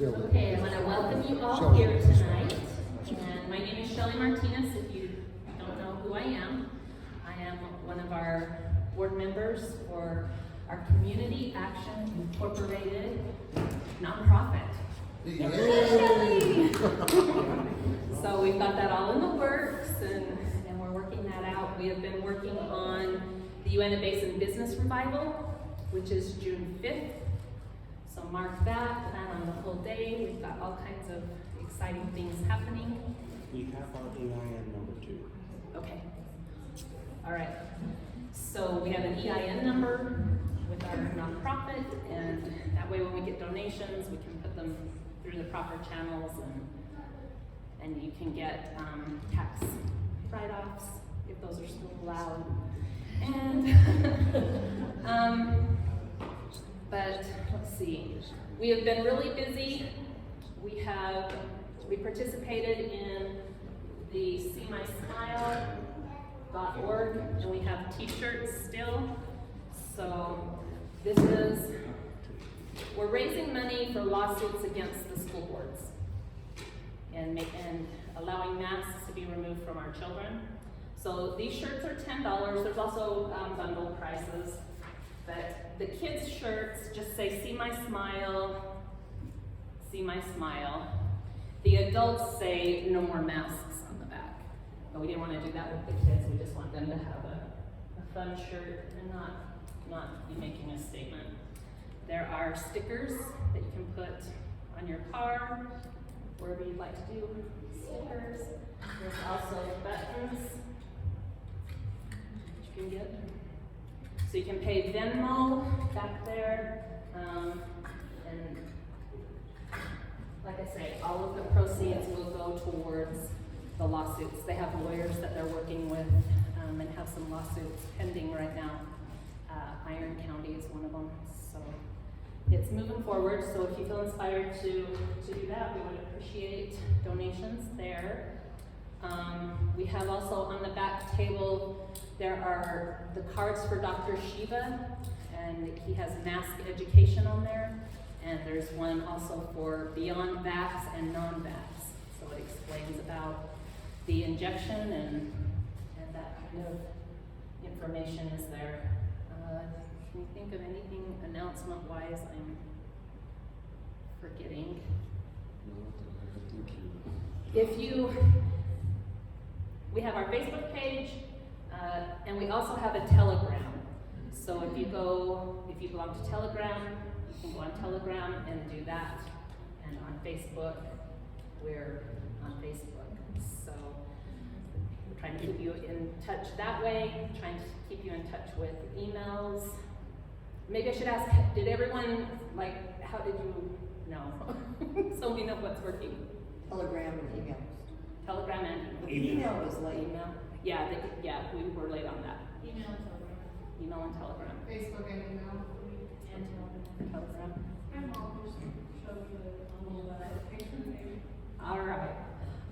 Okay, I want to welcome you all here tonight. And my name is Shelly Martinez. If you don't know who I am one of our board members for our Community Action Incorporated nonprofit. Yay! So we've got that all in the works, and we're working that out. We have been working on the Uintah Basin Business Revival, which is June 5th. So mark that, plan on the whole day. We've got all kinds of exciting things happening. We have our EIN number 2. Okay. All right. So we have an EIN number with our nonprofit, and that way when we get donations, we can put them through the proper channels, and you can get tax write-offs if those are still allowed. And but let's see, we have been really busy. We participated in the SeeMySmile.org, and we have t-shirts still. So we're raising money for lawsuits against the school boards and allowing masks to be removed from our children. So these shirts are $10. There's also bundle prices. But the kids' shirts just say, "See my smile, see my smile." The adults say, "No more masks" on the back. But we didn't want to do that with the kids. We just want them to have a fun shirt and not be making a statement. There are stickers that you can put on your car, wherever you'd like to do stickers. There's also buttons that you can get. So you can pay Venmo back there, and like I say, all of the proceeds will go towards the lawsuits. They have lawyers that they're working with and have some lawsuits pending right now. Iron County is one of them. So it's moving forward. So if you feel inspired to do that, we would appreciate donations there. We have also on the back table, there are the cards for Dr. Shiva, and he has mask education on there. And there's one also for beyond vax and non-vax. So it explains about the injection and that kind of information is there. Can you think of anything announcement-wise I'm forgetting? We have our Facebook page, and we also have a Telegram. So if you belong to Telegram, you can go on Telegram and do that. And on Facebook, we're on Facebook. So we're trying to keep you in touch that way, trying to keep you in touch with emails. Maybe I should ask, did everyone, how did you know? So we know what's working. Telegram and email. Telegram and email was late. Email? Yeah, we were late on that. Email and Telegram. Email and Telegram. Facebook and email. And Telegram. And I'll just show you a little picture maybe. All right.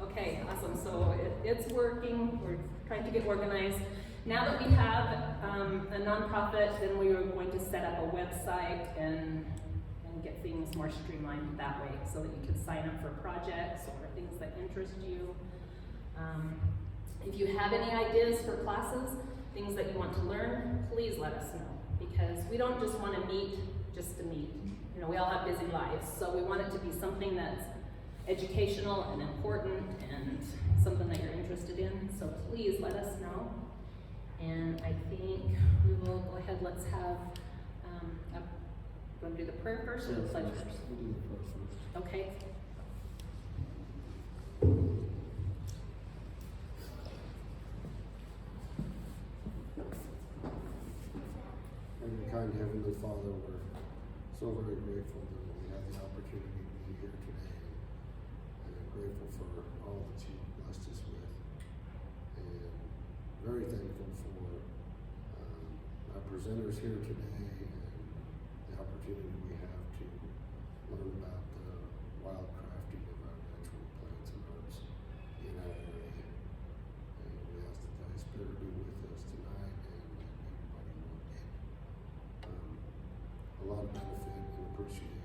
Okay, awesome. So it's working. We're trying to get organized. Now that we have a nonprofit, then we are going to set up a website and get things more streamlined that way, so that you can sign up for projects or things that interest you. If you have any ideas for classes, things that you want to learn, please let us know, because we don't just want to meet just to meet. You know, we all have busy lives, so we want it to be something that's educational and important and something that you're interested in. So please let us know. And I think we will go ahead. Let's have want to do the prayer first or the pledge first? We'll do the prayer first. Okay. And kind Heavenly Father, we're so very grateful that we have the opportunity to be here today, and grateful for all that you blessed us with, and very thankful for our presenters here today and the opportunity we have to learn about the wild crafting of our natural plants and herbs in our area. And we ask that Thy Spirit be with us tonight, and that everybody will get a lot of benefit and appreciate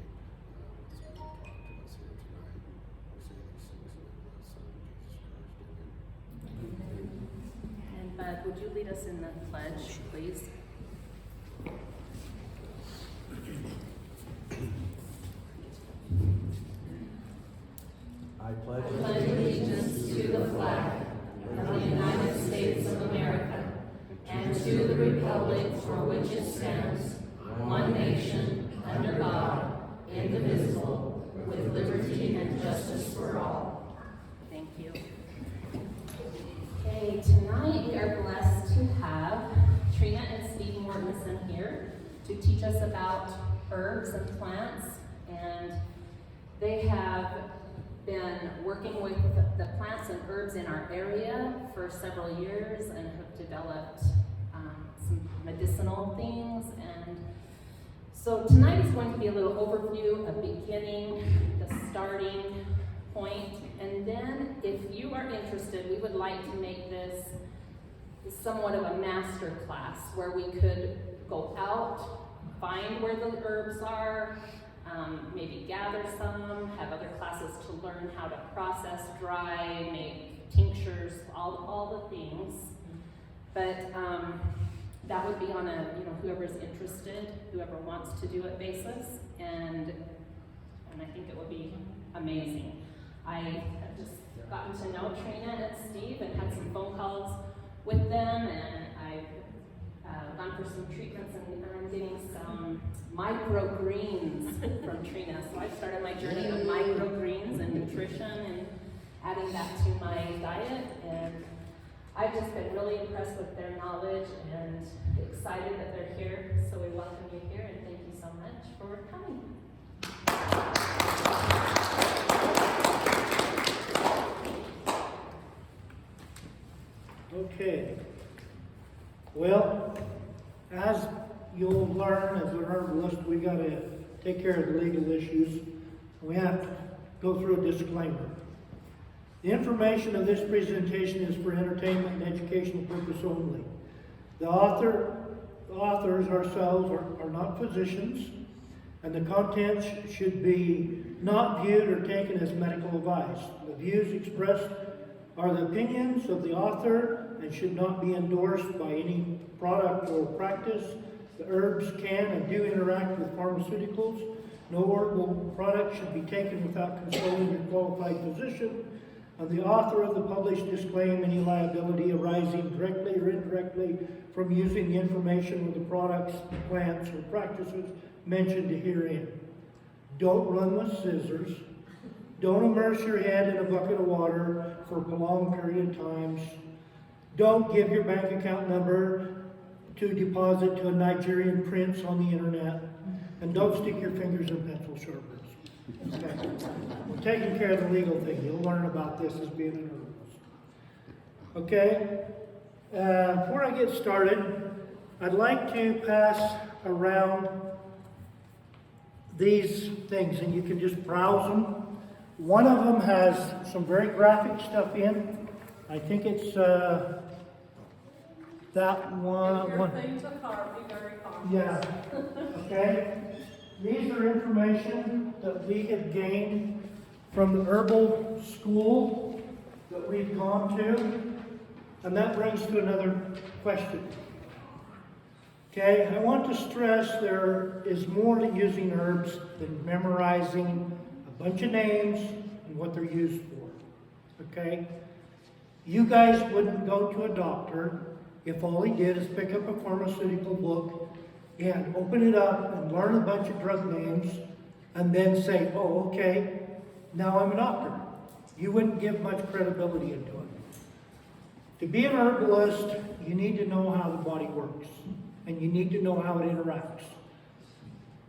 what's being taught to us would you lead us in the pledge, please? I pledge Pledge allegiance to the flag of the United States of America and to the republic for which it stands, one nation, under God, indivisible, with liberty and justice for all. Thank you. Okay, tonight we are blessed to have Trina and Steve Mortensen here to teach us about herbs and plants, and they have been working with the plants and herbs in our area for several years and have developed some medicinal things. And so tonight is going to be a little overview, a beginning, the starting point, and then if you are interested, we would like to make this somewhat of a master class where we could go out, find where the herbs are, maybe gather some, have other classes to learn how to process, dry, make tinctures, all the things. But that would be on a, whoever's interested, whoever wants to do it basis, and I think it would be amazing. I have just gotten to know Trina and Steve and had some phone calls with them, and I've gone for some treatments, and I'm getting some microgreens from Trina. So I've started my journey of microgreens and nutrition and adding that to my diet, and I've just been really impressed with their knowledge and excited that they're here. So we welcome you here, and thank you so much for coming. Okay. Well, as you'll learn as an herbalist, we got to take care of the legal issues. We have to go through a disclaimer. The information of this presentation is for entertainment and educational purpose only. The authors ourselves are not physicians, and the contents should be not viewed or taken as medical advice. The views expressed are the opinions of the author and should not be endorsed by any product or practice. The herbs can and do interact with pharmaceuticals. No herbal product should be taken without consulting your qualified physician. And the author of the published disclaim any liability arising directly or indirectly from using the information of the products, plants, or practices mentioned herein. Don't run with scissors. Don't immerse your head in a bucket of water for a prolonged period of times. Don't give your bank account number to deposit to a Nigerian prince on the internet. And don't stick your fingers in pencil sharpeners. Okay. We're taking care of the legal thing. You'll learn about this as being an herbalist. Okay. Before I get started, I'd like to pass around these things, and you can just browse them. One of them has some very graphic stuff in. I think it's that one. Your thing to heart, be very cautious. Yeah. Okay. These are information that we have gained from the herbal school that we've gone to, and that brings to another question. Okay, I want to stress there is more to using herbs than memorizing a bunch of names and what they're used for. Okay? You guys wouldn't go to a doctor if all he did is pick up a pharmaceutical book and open it up and learn a bunch of drug names and then say, oh, okay, now I'm a doctor. You wouldn't give much credibility into it. To be an herbalist, you need to know how the body works, and you need to know how it interacts.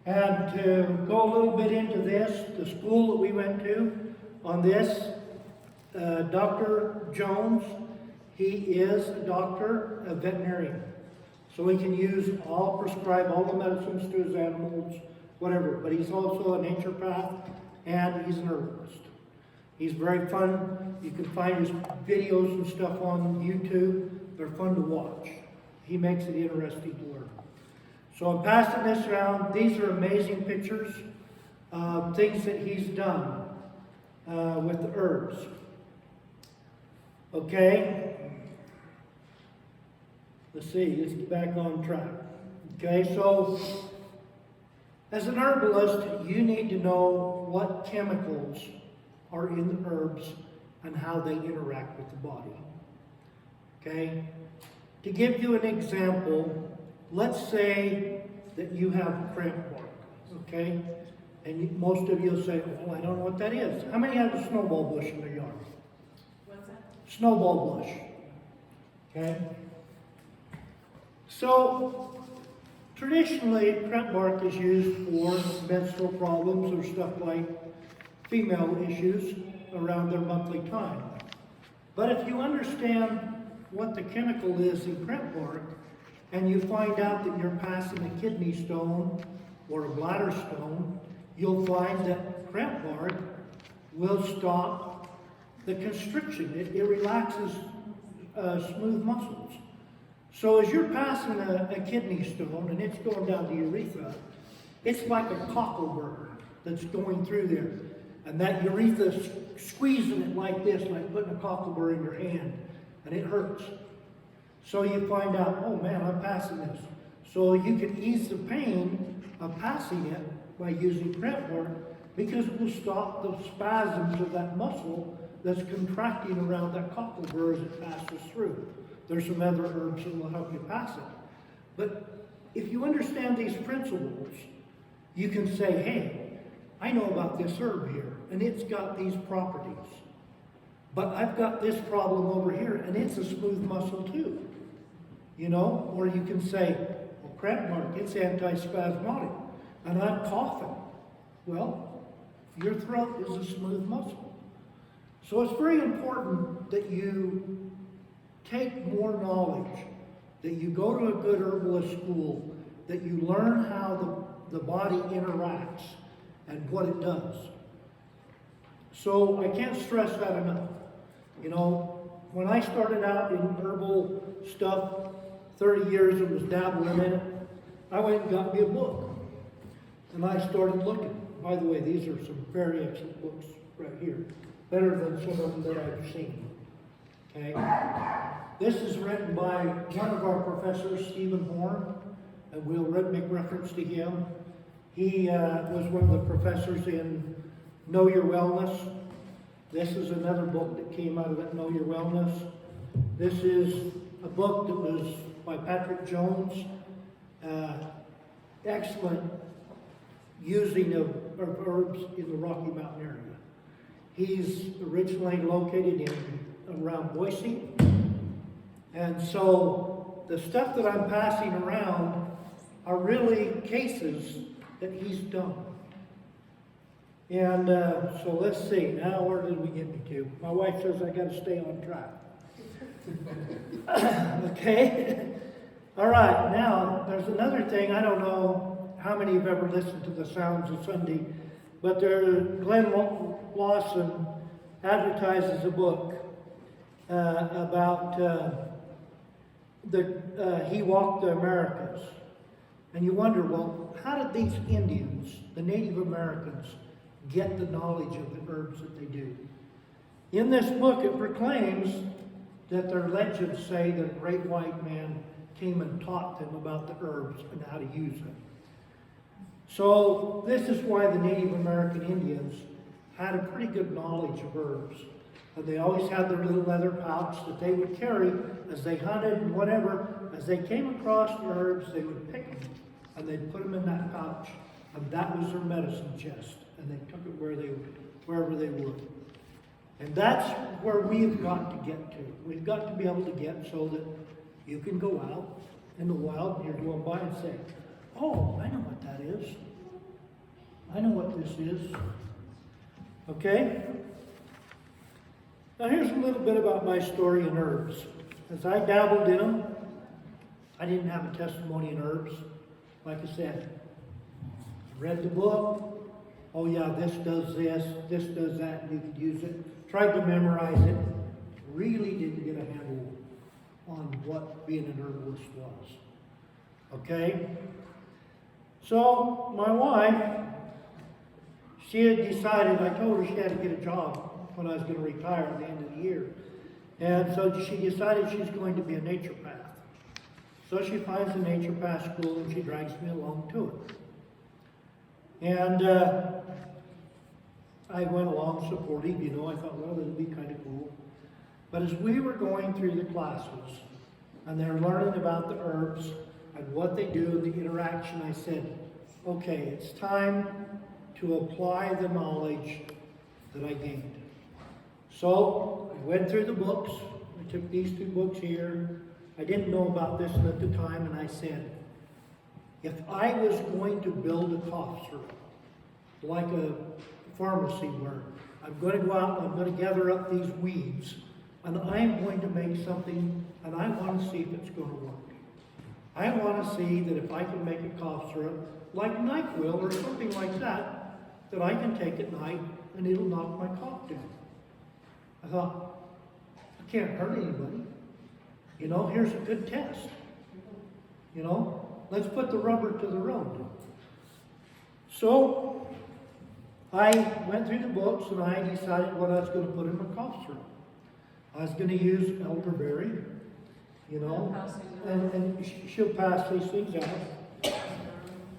And to go a little bit into this, the school that we went to on this, Dr. Jones, he is a doctor, a veterinarian. So he can prescribe all the medicines to his animals, whatever. But he's also a naturopath, and he's an herbalist. He's very fun. You can find his videos and stuff on YouTube. They're fun to watch. He makes it interesting to learn. So I'm passing this around. These are amazing pictures of things that he's done with the herbs. Okay? let's see, let's get back on track. Okay, so as an herbalist, you need to know what chemicals are in the herbs and how they interact with the body. Okay? To give you an example, let's say that you have cramp bark, okay? And most of you will say, oh, I don't know what that is. How many have a snowball bush in their yard? What's that? Snowball bush. Okay? So, traditionally, cramp bark is used for menstrual problems or stuff like female issues around their monthly time. But if you understand what the chemical is in cramp bark, and you find out that you're passing a kidney stone or a bladder stone, you'll find that cramp bark will stop the constriction. It relaxes smooth muscles. So as you're passing a kidney stone and it's going down the urethra, it's like a cockleburr that's going through there. And that urethra squeezing it like this, like putting a cockleburr in your hand, and it hurts. So you find out, oh man, I'm passing this. So you can ease the pain of passing it by using cramp bark because it will stop the spasms of that muscle that's contracting around that cockleburr as it passes through. There's some other herbs that will help you pass it. But if you understand these principles, you can say, hey, I know about this herb here, and it's got these properties. But I've got this problem over here, and it's a smooth muscle too. You know? Or you can say, well, cramp bark, it's antispasmodic, and I'm coughing. Well, your throat is a smooth muscle. So it's very important that you take more knowledge, that you go to a good herbalist school, that you learn how the body interacts and what it does. So I can't stress that enough. You know, when I started out in herbal stuff, 30 years and was dabbling in it, I went and got me a book. And I started looking. By the way, these are some very excellent books right here. Better than some of them that I've seen. Okay? This is written by one of our professors, Stephen Horn, and we'll make reference to him. He was one of the professors in Know Your Wellness. This is another book that came out of that, Know Your Wellness. This is a book that was by Patrick Jones. Excellent using of herbs in the Rocky Mountain area. He's originally located around Boise. And so the stuff that I'm passing around are really cases that he's done. And so let's see, now where did we get me to? My wife says I gotta stay on track. Okay? All right, now there's another thing. I don't know how many have ever listened to the Sounds of Sunday, but Glenn Lawson advertises a book about he walked the Americas. And you wonder, well, how did these Indians, the Native Americans, get the knowledge of the herbs that they do? In this book, it proclaims that their legends say that a great white man came and taught them about the herbs and how to use them. So this is why the Native American Indians had a pretty good knowledge of herbs. And they always had their little leather pouch that they would carry as they hunted and whatever. As they came across the herbs, they would pick them and they'd put them in that pouch. And that was their medicine chest. And they took it wherever they would. And that's where we've got to get to. We've got to be able to get so that you can go out in the wild and you're going by and say, oh, I know what that is. I know what this is. Okay? Now here's a little bit about my story in herbs. As I dabbled in them, I didn't have a testimony in herbs. Like I said, read the book. Oh yeah, this does that, and you could use it. Tried to memorize it. Really didn't get a handle on what being an herbalist was. Okay? So, my wife, she had decided, I told her she had to get a job when I was going to retire at the end of the year. And so she decided she's going to be a naturopath. So she finds a nature path school and she drags me along to it. And I went along supportive, you know, I thought, well, it'd be kind of cool. But as we were going through the classes, and they're learning about the herbs and what they do, the interaction, I said, okay, it's time to apply the knowledge that I gained. So I went through the books. I took these 2 books here. I didn't know about this at the time, and I said, if I was going to build a cough syrup, like a pharmacy where I'm going to go out and I'm going to gather up these weeds, and I'm going to make something, and I want to see if it's going to work. I want to see that if I can make a cough syrup, like NyQuil or something like that, that I can take at night and it'll knock my cough down. I thought, I can't hurt anybody. You know, here's a good test. You know, let's put the rubber to the road. So, I went through the books and I decided what I was going to put in my cough syrup. I was going to use elderberry, you know, and she'll pass these things out.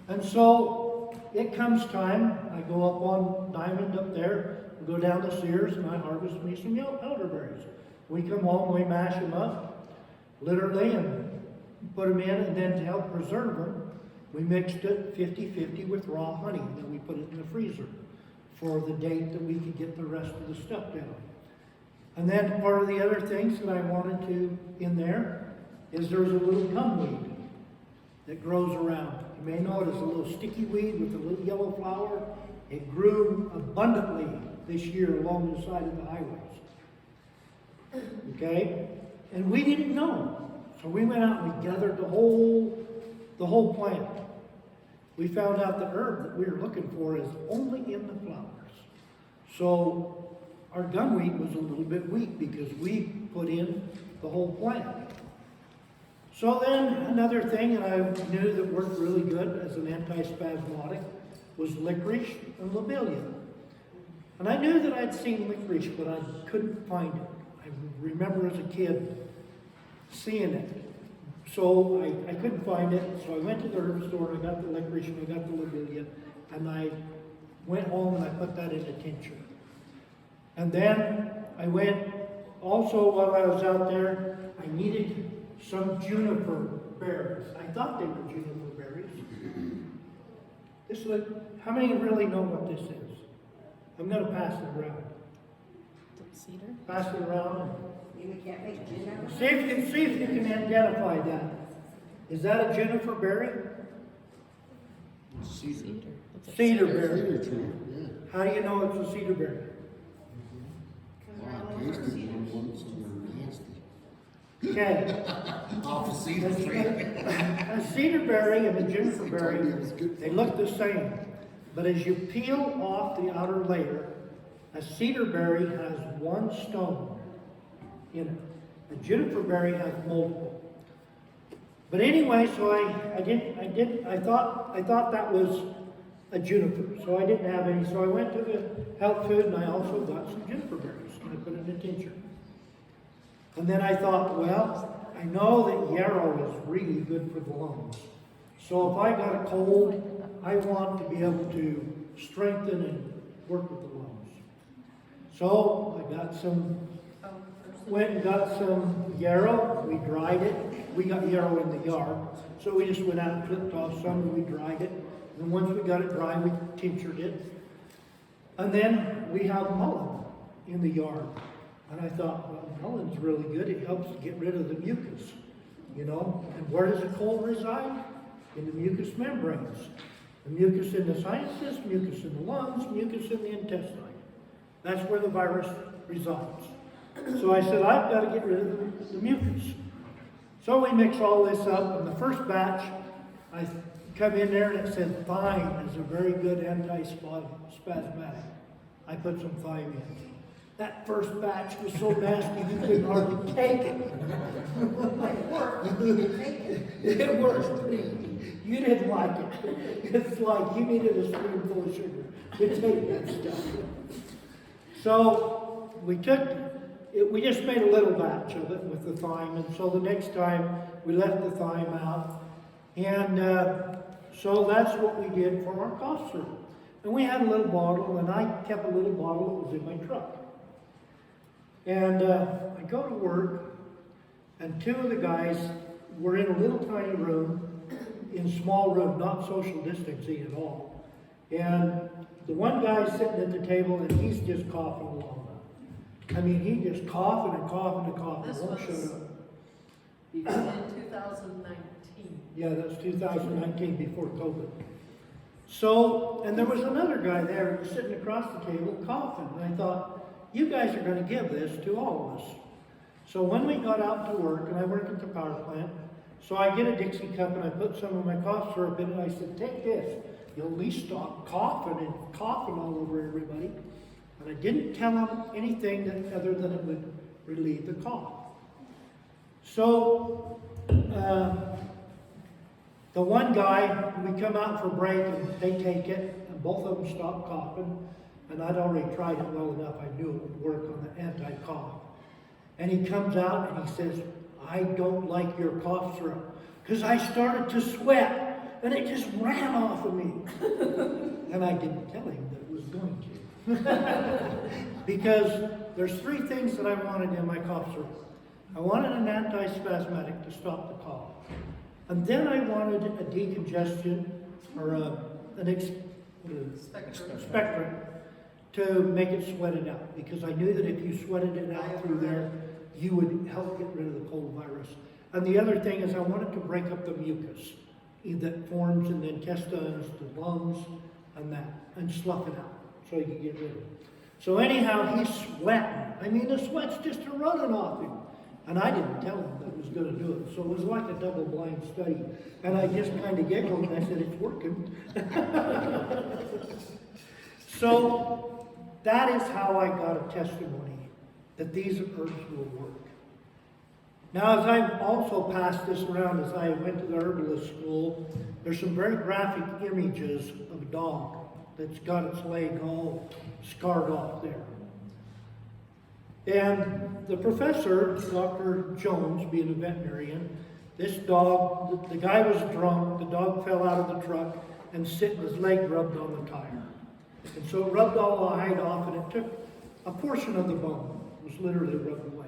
And so, it comes time, I go up on Diamond up there, go down to Sears, and I harvest me some elderberries. We come home, we mash them up, literally, and put them in, and then to help preserve them, we mixed it 50-50 with raw honey, and then we put it in the freezer for the date that we could get the rest of the stuff down. And then part of the other things that I wanted to in there is there's a little gumweed that grows around. You may know it as a little sticky weed with a little yellow flower. It grew abundantly this year along the side of the highways. Okay? And we didn't know. So we went out and we gathered the whole plant. We found out the herb that we were looking for is only in the flowers. So our gumweed was a little bit weak because we put in the whole plant. So then another thing that I knew that worked really good as an antispasmodic was licorice and lobelia. And I knew that I'd seen licorice, but I couldn't find it. I remember as a kid seeing it. So I couldn't find it, so I went to the herb store and I got the licorice and I got the lobelia, and I went home and I put that in a tincture. And then I went, also while I was out there, I needed some juniper berries. I thought they were juniper berries. This is, how many really know what this is? I'm going to pass it around. Cedar? Pass it around. We can't make gin out of it? See if you can identify that. Is that a juniper berry? Cedar. Looks like Cedar cedar. berry. Cedar tree, yeah. How do you know it's a cedar berry? Well, I tasted them once and they're nasty. Okay. Off a cedar tree. A cedar berry and a juniper berry, they look the same. But as you peel off the outer layer, a cedar berry has one stone in it. A juniper berry has multiple. But anyway, so I thought that was a juniper. So I didn't have any. So I went to the health food and I also got some juniper berries. And I put it in a tincture. And then I thought, well, I know that yarrow is really good for the lungs. So if I got a cold, I want to be able to strengthen and work with the lungs. So I got went and got some yarrow. We dried it. We got yarrow in the yard. So we just went out and clipped off some and we dried it. And once we got it dry, we tinctured it. And then we have mullein in the yard. And I thought, well, mullei's really good. It helps get rid of the mucus, you know. And where does the cold reside? In the mucous membranes. The mucus in the sinuses, mucus in the lungs, mucus in the intestine. That's where the virus resides. So I said, I've got to get rid of the mucus. So we mix all this up, and the first batch, I come in there and it said thyme is a very good anti-spasmodic. I put some thyme in. That first batch was so nasty you couldn't hardly take it. It worked. You didn't like it. It's like you needed a spoonful of sugar to take that stuff. So we took we just made a little batch of it with the thyme, and so the next time we left the thyme out. And so that's what we did for our cough syrup. And we had a little bottle, and I kept a little bottle that was in my truck. And I go to work, and two of the guys were in a little tiny room, in a small room, not social distancing at all. And the one guy's sitting at the table, and he's just coughing along. I mean, he just coughing and coughing and coughing, This won't was- shut up. In 2019. Yeah, that's 2019, before COVID. So, and there was another guy there sitting across the table coughing, and I thought, you guys are gonna give this to all of us. So when we got out to work, and I work at the power plant, so I get a Dixie cup and I put some of my cough syrup in it, and I said, take this, you'll at least stop coughing and coughing all over everybody. And I didn't tell them anything that, other than it would relieve the cough. So, the one guy, we come out for break and they take it, and both of them stop coughing. And I'd already tried it well enough, I knew it would work on the anti-cough. And he comes out and he says, I don't like your cough syrup, because I started to sweat, and it just ran off of me. And I didn't tell him that it was going to. Because there's three things that I wanted in my cough syrup. I wanted an antispasmodic to stop the cough. And then I wanted a decongestion, or spectrum, to make it sweat it out. Because I knew that if you sweated it out through there, you would help get rid of the cold virus. And the other thing is I wanted to break up the mucus that forms in the intestines, the lungs, and that, and slough it out. So you can get rid of it. So anyhow, he's sweating. I mean, the sweat's just running off him. And I didn't tell him that it was going to do it. So it was like a double-blind study. And I just kind of giggled and I said, it's working. So that is how I got a testimony that these herbs will work. Now, as I've also passed this around as I went to the herbalist school, there's some very graphic images of a dog that's got its leg all scarred off there. And the professor, Dr. Jones, being a veterinarian, this dog, the guy was drunk, the dog fell out of the truck and his leg rubbed on the tire. And so it rubbed all the hide off, and it took a portion of the bone. It was literally rubbed away.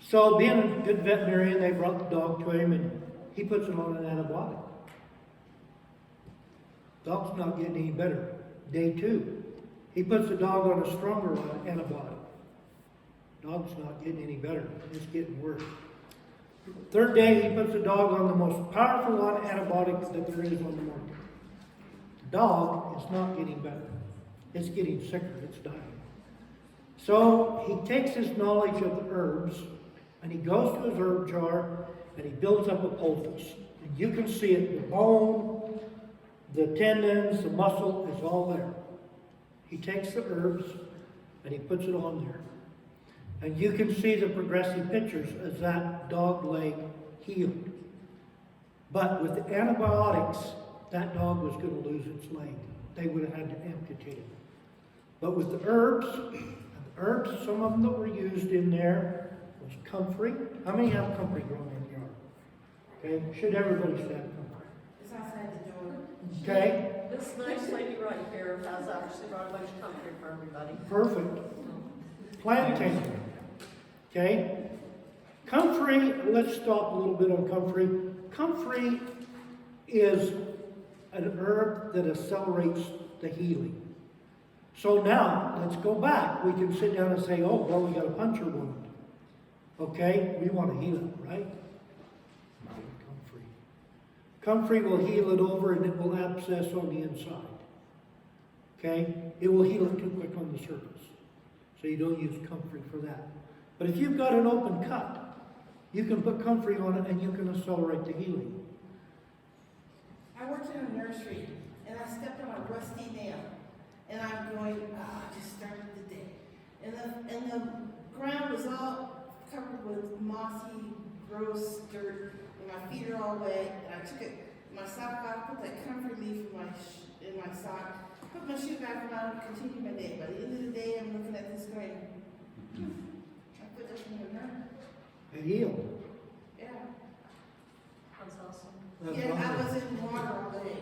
So being a good veterinarian, they brought the dog to him, and he puts him on an antibiotic. Dog's not getting any better. Day 2, he puts the dog on a stronger antibiotic. Dog's not getting any better. It's getting worse. 3rd day, he puts the dog on the most powerful antibiotic that there is on the market. The dog is not getting better. It's getting sicker. It's dying. So he takes his knowledge of the herbs, and he goes to his herb jar, and he builds up a poultice. And you can see it, the bone, the tendons, the muscle is all there. He takes the herbs, and he puts it on there. And you can see the progressive pictures as that dog leg healed. But with the antibiotics, that dog was going to lose its leg. They would have had to amputate it. But with the herbs, some of them that were used in there was comfrey. How many have comfrey growing in your yard? Okay, should everybody should have comfrey. It's outside the door. Okay, This nice lady right here has actually brought a bunch of comfort for everybody. perfect. Plantain. Okay? Comfrey, let's stop a little bit on comfrey. Comfrey is an herb that accelerates the healing. So now, let's go back. We can sit down and say, oh, well, we got a puncture wound. Okay? We want to heal it, right? Not with comfrey. Comfrey will heal it over and it will abscess on the inside. Okay? It will heal it too quick on the surface. So you don't use comfrey for that. But if you've got an open cut, you can put comfrey on it and you can accelerate the healing. I worked in a nursery, and I stepped on a rusty nail, and I'm going, I just started the day. And the ground was all covered with mossy, gross dirt, and my feet are all wet, and I took my sock off, put that comfrey leaf in my sock, put my shoe back on, and continued my day. By the end of the day, I'm looking at this going, it doesn't even hurt. It healed. Yeah. That's awesome. That's Yeah, I wonderful. was in water all day.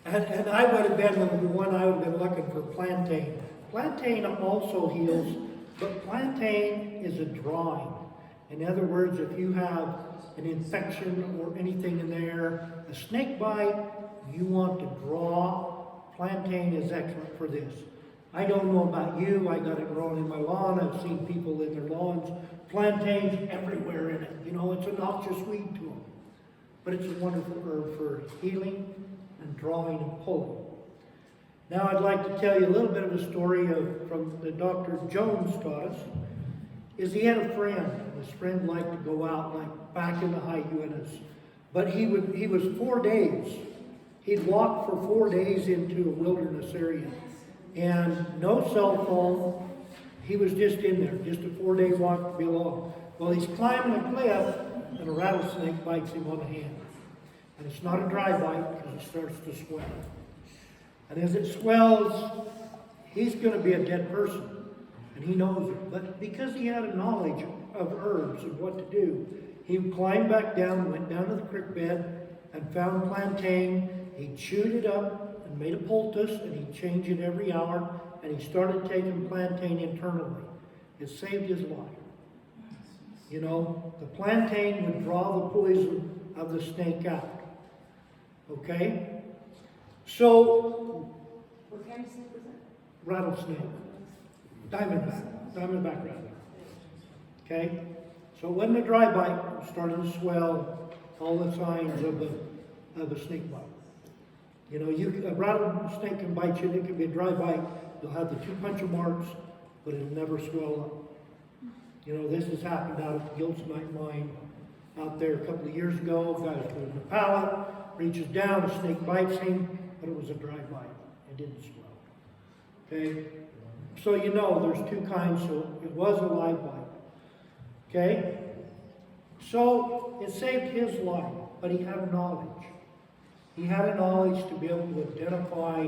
And I would have been the one I would have been looking for plantain. Plantain also heals, but plantain is a drawing. In other words, if you have an infection or anything in there, a snake bite, you want to draw, plantain is excellent for this. I don't know about you, I got it growing in my lawn, I've seen people in their lawns, plantains everywhere in it. You know, it's a noxious weed to them. But it's a wonderful herb for healing and drawing and pulling. Now I'd like to tell you a little bit of a story from the Dr. Jones taught us. Is he had a friend, and his friend liked to go out like back in the high Uintas. But he was 4 days. He'd walk for 4 days into a wilderness area. And no cell phone. He was just in there, just a 4-day walk to be alone. Well, he's climbing a cliff, and a rattlesnake bites him on the hand. And it's not a dry bite because it starts to swell. And as it swells, he's going to be a dead person. And he knows it. But because he had a knowledge of herbs and what to do, he climbed back down, went down to the creek bed, and found plantain. He chewed it up and made a poultice, and he changed it every hour, and he started taking plantain internally. It saved his life. You know, the plantain would draw the poison of the snake out. Okay? So, What kind of snake was that? rattlesnake. Diamondback rather. Okay? So it wasn't a dry bite, it started to swell, all the signs of a snake bite. You know, a rattlesnake can bite you, and it can be a dry bite. You'll have the 2 puncture marks, but it'll never swell up. You know, this has happened out at the Gilsonite mine out there a couple of years ago. A guy's putting a pallet, reaches down, a snake bites him, but it was a dry bite. It didn't swell. Okay? So you know there's 2 kinds, so it was a live bite. Okay? So it saved his life, but he had a knowledge. He had a knowledge to be able to identify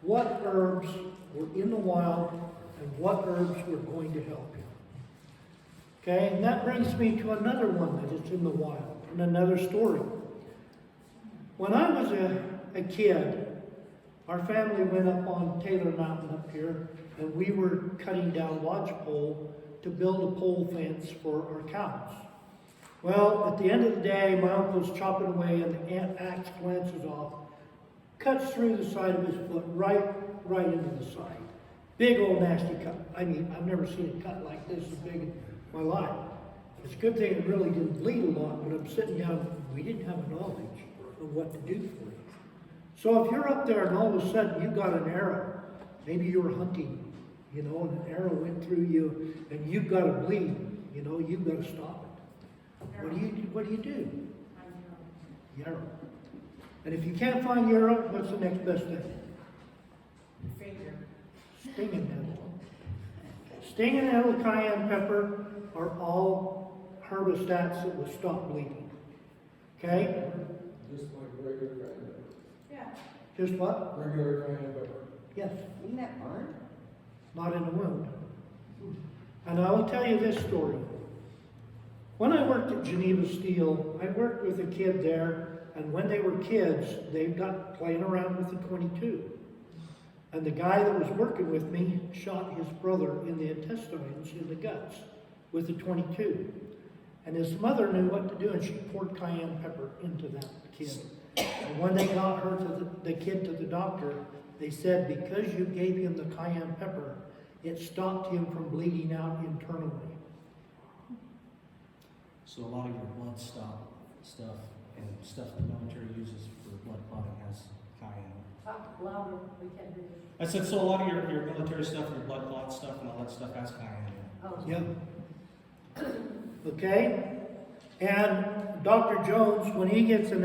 what herbs were in the wild and what herbs were going to help him. Okay, and that brings me to another one that is in the wild, and another story. When I was a kid, our family went up on Taylor Mountain up here, and we were cutting down lodgepole to build a pole fence for our cows. Well, at the end of the day, my uncle's chopping away, and the axe glances off, cuts through the side of his foot, right into the side. Big old nasty cut. I mean, I've never seen a cut like this as big in my life. It's a good thing it really didn't bleed a lot. When I'm sitting down, we didn't have knowledge of what to do for it. So if you're up there and all of a sudden you got an arrow, maybe you were hunting, you know, and an arrow went through you, and you've got to bleed, you know, you've got to stop it. What do you do? Yarrow. And if you can't find yarrow, what's the next best thing? Finger. Stinging nettle. Stinging nettle, cayenne pepper are all herbistats that will stop bleeding. Okay? Just like regular cayenne pepper. Yeah. Just what? Regular cayenne pepper. Yes. Isn't that burn? Not in a wound. And I will tell you this story. When I worked at Geneva Steel, I worked with a kid there, and when they were kids, they got playing around with the .22. And the guy that was working with me shot his brother in the intestines, in the guts, with the .22. And his mother knew what to do, and she poured cayenne pepper into that kid. And when they got her to the kid to the doctor, they said, because you gave him the cayenne pepper, it stopped him from bleeding out internally. So a lot of your blood stuff and stuff the military uses for blood clotting has cayenne. Talk louder, we can't hear you. I said, so a lot of your military stuff, your blood clot stuff and all that stuff has cayenne in it. Oh. Yep. Okay? And Dr. Jones, when he gets in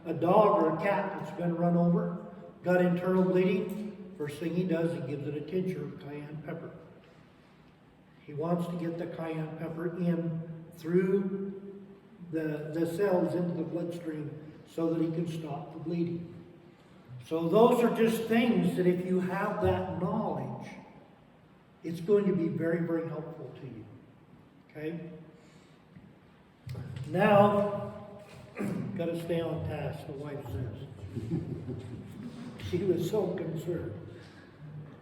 a dog or a cat that's been run over, got internal bleeding, first thing he does, he gives it a tincture of cayenne pepper. He wants to get the cayenne pepper in through the cells into the bloodstream so that he can stop the bleeding. So those are just things that if you have that knowledge, It's going to be very, very helpful to you. Okay? Now, gotta stay on task, the wife says. She was so concerned.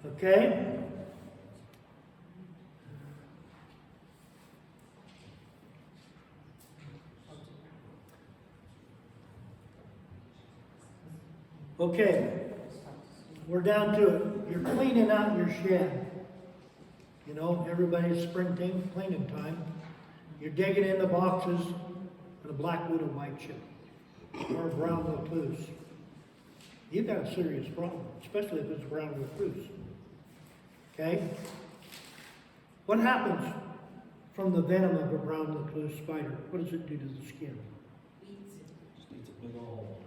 Okay? Okay, we're down to it. You're cleaning out your shed. You know, everybody's springtime cleaning time. You're digging in the boxes, and a black widow bites you, or a brown recluse. You've got a serious problem, especially if it's a brown recluse. Okay? What happens from the venom of a brown recluse spider? What does it do to the skin? Just needs a big old hole.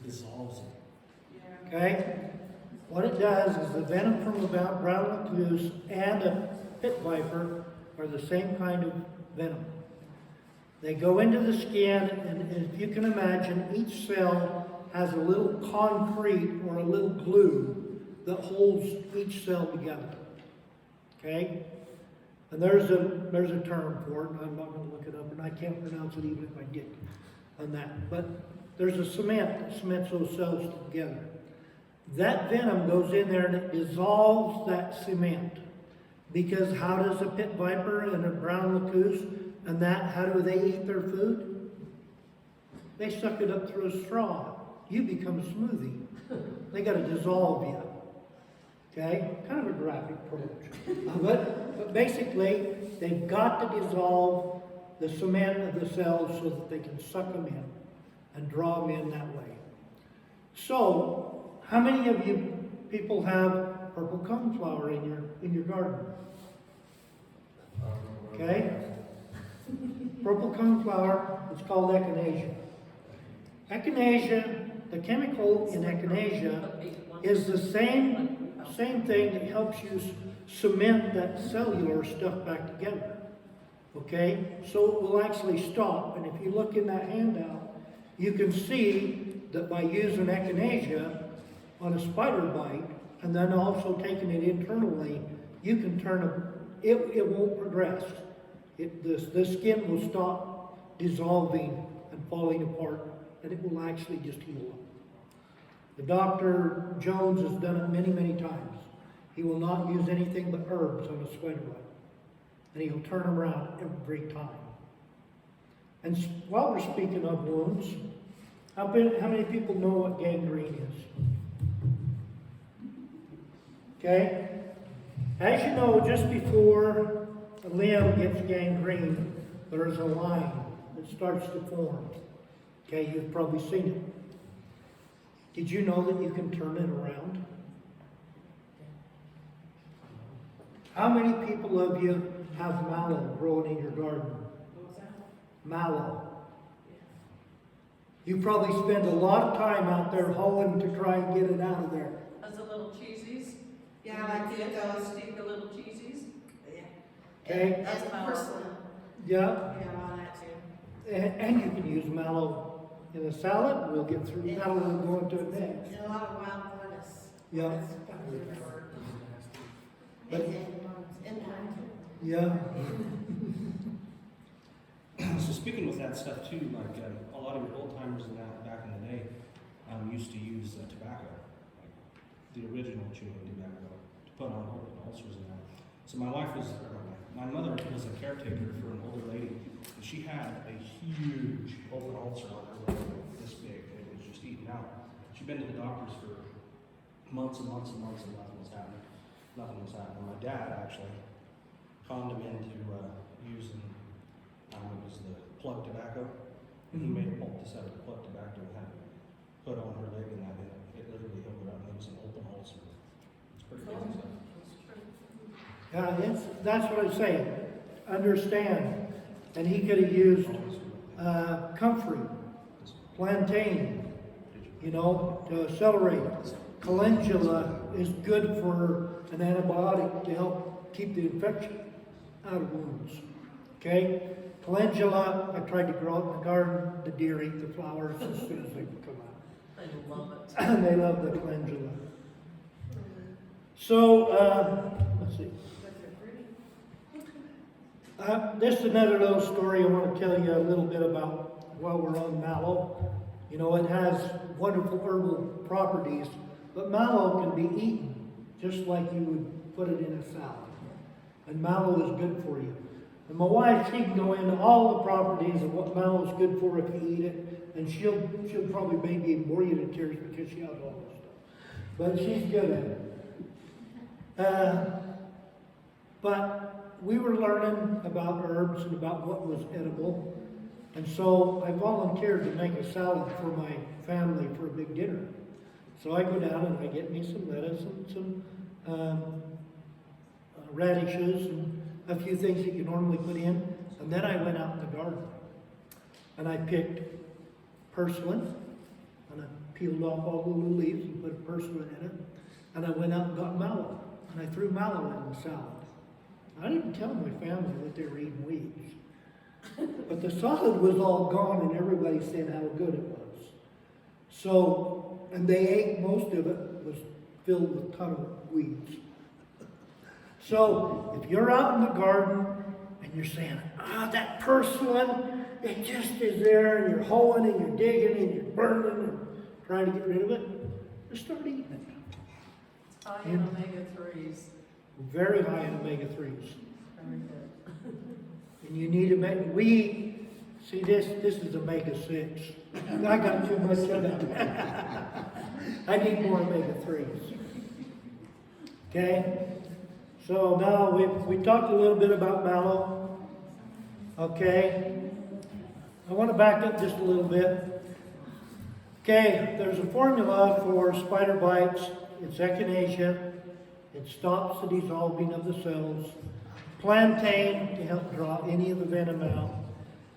Dissolves it. Okay? What it does is the venom from a brown recluse and a pit viper are the same kind of venom. They go into the skin, and if you can imagine, each cell has a little concrete or a little glue that holds each cell together. Okay? And there's a term for it, and I'm not going to look it up, and I can't pronounce it even if I did on that. But there's a cement that cements those cells together. That venom goes in there and it dissolves that cement. Because how does a pit viper and a brown recluse and that, how do they eat their food? They suck it up through a straw. You become a smoothie. They got to dissolve you. Okay? Kind of a graphic approach. But basically, they've got to dissolve the cement of the cells so that they can suck them in and draw them in that way. So, how many of you people have purple coneflower in your garden? Okay? Purple coneflower, it's called echinacea. Echinacea, the chemical in echinacea is the same thing that helps you cement that cellular stuff back together. Okay? So it will actually stop. And if you look in that handout, you can see that by using echinacea on a spider bite, and then also taking it internally, you can it won't progress. The skin will stop dissolving and falling apart, and it will actually just heal up. The Dr. Jones has done it many, many times. He will not use anything but herbs on a spider bite, and he'll turn them around every time. And while we're speaking of wounds, how many people know what gangrene is? Okay? As you know, just before a limb gets gangrene, there's a line that starts to form. Okay, you've probably seen it. Did you know that you can turn it around? How many people of you have mallow growing in your garden? Mallow. You probably spend a lot of time out there hoeing to try and get it out of there. As the little cheesies? Yeah, I like to get those. Stick the little cheesies? Yeah. Okay? That's porcelain. Yeah, Yeah, all that too. and you can use mallow in a salad. We'll get through that. We'll go into it next. And a lot of wild lettuce. Yeah. That's popular. But- And Yeah. So speaking with that stuff too, like a lot of your old timers and that back in the day used to use tobacco, like the original chewing tobacco, to put on open ulcers and that. So my mother was a caretaker for an older lady, and she had a huge open ulcer on her leg, this big, and it was just eating out. She'd been to the doctors for months and months and months, and nothing was happening. Nothing was happening. My dad actually conned him into using, it was the plug tobacco, and he made a poultice out of the plug tobacco and had it put on her leg, and that it literally healed her up, and it was an open ulcer. It's pretty crazy stuff. Yeah, that's what I'm saying. Understand. And he could have used comfrey, plantain, to accelerate. Calendula is good for an antibiotic to help keep the infection out of wounds. Okay? Calendula, I tried to grow it in the garden. The deer eat the flowers as soon as they come out. They love it. And they love the calendula. So, let's see. This is another little story I want to tell you a little bit about while we're on mallow. You know, it has wonderful herbal properties, but mallow can be eaten just like you would put it in a salad. And mallow is good for you. And my wife, she can go into all the properties of what mallow is good for if you eat it, and she'll probably maybe bore you to tears because she has all this stuff. But she's good at it. But we were learning about herbs and about what was edible. And so I volunteered to make a salad for my family for a big dinner. So I go down and I get me some lettuce and some radishes and a few things that you normally put in. And then I went out in the garden and I picked purslane and I peeled off all the little leaves and put purslane in it. And I went out and got mallow and I threw mallow in the salad. I didn't tell my family that they were eating weeds. But the salad was all gone and everybody said how good it was. So, and they ate most of it, was filled with a ton of weeds. So, if you're out in the garden and you're saying, that purslane, it just is there, and you're hoeing and you're digging and you're burning and trying to get rid of it, just start eating it. It's high in omega-3s. Very high in omega-3s. Very good. And you need to make, see this is omega-6. I got too much of it. I need more omega-3s. Okay? So now we talked a little bit about mallow. Okay? I want to back up just a little bit. Okay, there's a formula for spider bites. It's echinacea. It stops the dissolving of the cells. Plantain to help draw any of the venom out.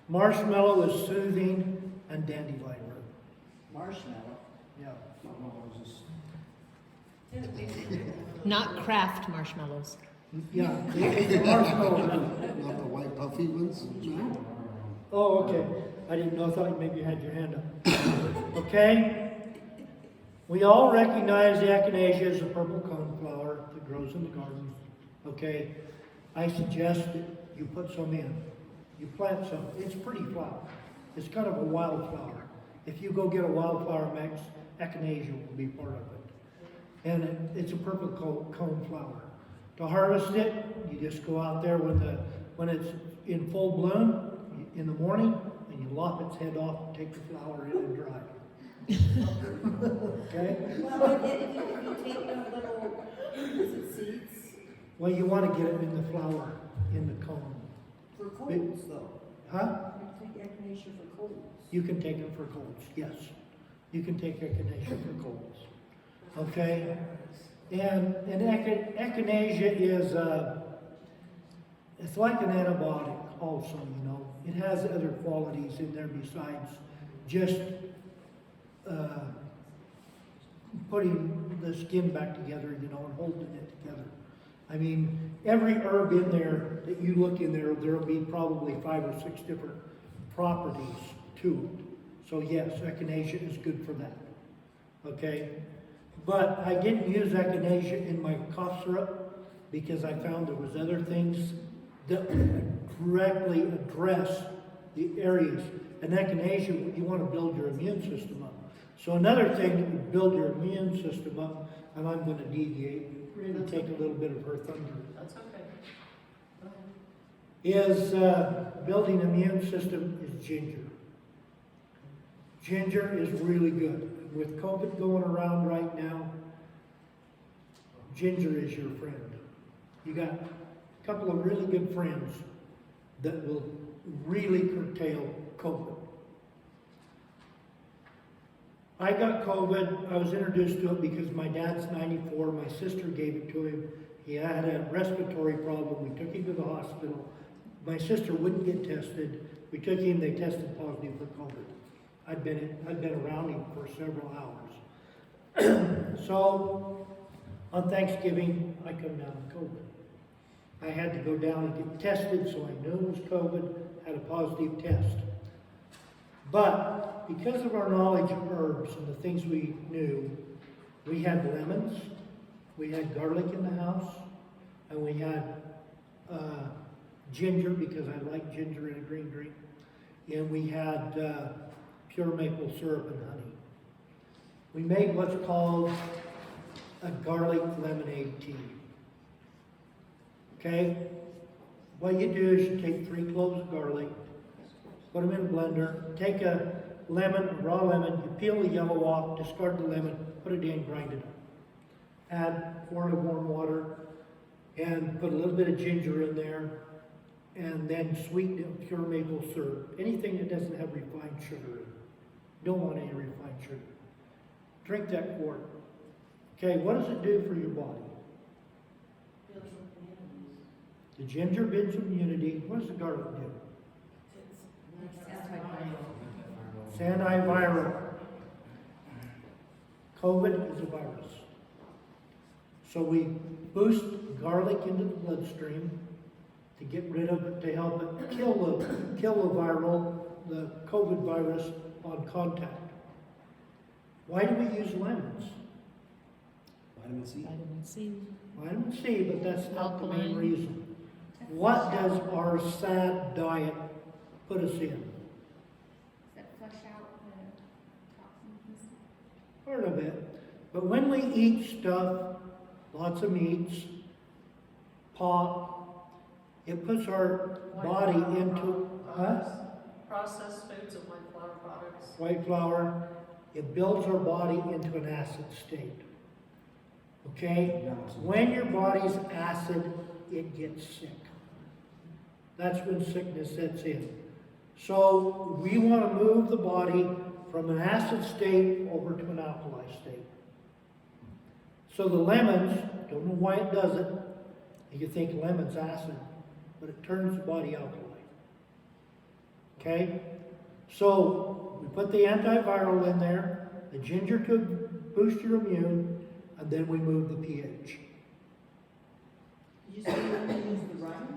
Marshmallow is soothing, and dandelion root. Marshmallow. Yeah. Not Kraft marshmallows. Yeah, the marshmallow root. Not the white puffy ones, no? Oh, okay. I didn't know. I thought maybe you had your hand up. Okay. We all recognize the echinacea as a purple coneflower that grows in the garden. Okay. I suggest that you put some in. You plant some. It's a pretty flower. It's kind of a wildflower. If you go get a wildflower mix, echinacea will be part of it. And it's a purple cone flower. To harvest it, you just go out there when it's in full bloom in the morning, and you lop its head off and take the flower in and dry it. Okay? Well, if you take the little, is it seeds? Well, you want to get it in the flower, in the cone. For colds though. Huh? You take echinacea for colds. You can take it for colds, yes. You can take echinacea for colds. Okay? And echinacea is, it's like an antibiotic also, you know. It has other qualities in there besides just putting the skin back together, you know, and holding it together. I mean, every herb in there that you look in there, there'll be probably 5 or 6 different properties to it. So yes, echinacea is good for that. Okay? But I didn't use echinacea in my cough syrup because I found there was other things that would directly address the areas. And echinacea, you want to build your immune system up. So another thing that would build your immune system up, and I'm going to deviate, really take a little bit of her thunder, That's okay. Go ahead. is building immune system is ginger. Ginger is really good. With COVID going around right now, ginger is your friend. You got a couple of really good friends that will really curtail COVID. I got COVID. I was introduced to it because my dad's 94. My sister gave it to him. He had a respiratory problem. We took him to the hospital. My sister wouldn't get tested. We took him. They tested positive for COVID. I'd been around him for several hours. So on Thanksgiving, I come down with COVID. I had to go down and get tested, so I knew it was COVID. Had a positive test. But because of our knowledge of herbs and the things we knew, we had lemons, we had garlic in the house, and we had ginger, because I like ginger in a green drink, and we had pure maple syrup and honey. We made what's called a garlic lemonade tea. Okay? What you do is you take 3 cloves of garlic, put them in a blender, take a lemon, a raw lemon, you peel the yellow off, discard the lemon, put it in, grind it up. Add 4 of warm water, and put a little bit of ginger in there, and then sweeten it with pure maple syrup. Anything that doesn't have refined sugar in it. Don't want any refined sugar. Drink that quart. Okay, what does it do for your body? The ginger builds immunity. What does the garlic do? It's antiviral. COVID is a virus. So we boost garlic into the bloodstream to get rid of it, to help it kill the COVID virus on contact. Why do we use lemons? Vitamin C. Vitamin C. Vitamin C, but that's not the main Alkaline. reason. What does our sad diet put us in? Does that flush out the toxins? Part of it. But when we eat stuff, lots of meats, pot, it puts our body into Processed foods and white flour products. white flour. It builds our body into an acid state. Okay? When your body's acid, it gets sick. That's when sickness sets in. So we want to move the body from an acid state over to an alkali state. So the lemons, don't know why it does it. You think lemon's acid, but it turns the body alkali. Okay? So we put the antiviral in there, the ginger to boost your immune, and then we move the pH. Did you say you want to use the rind?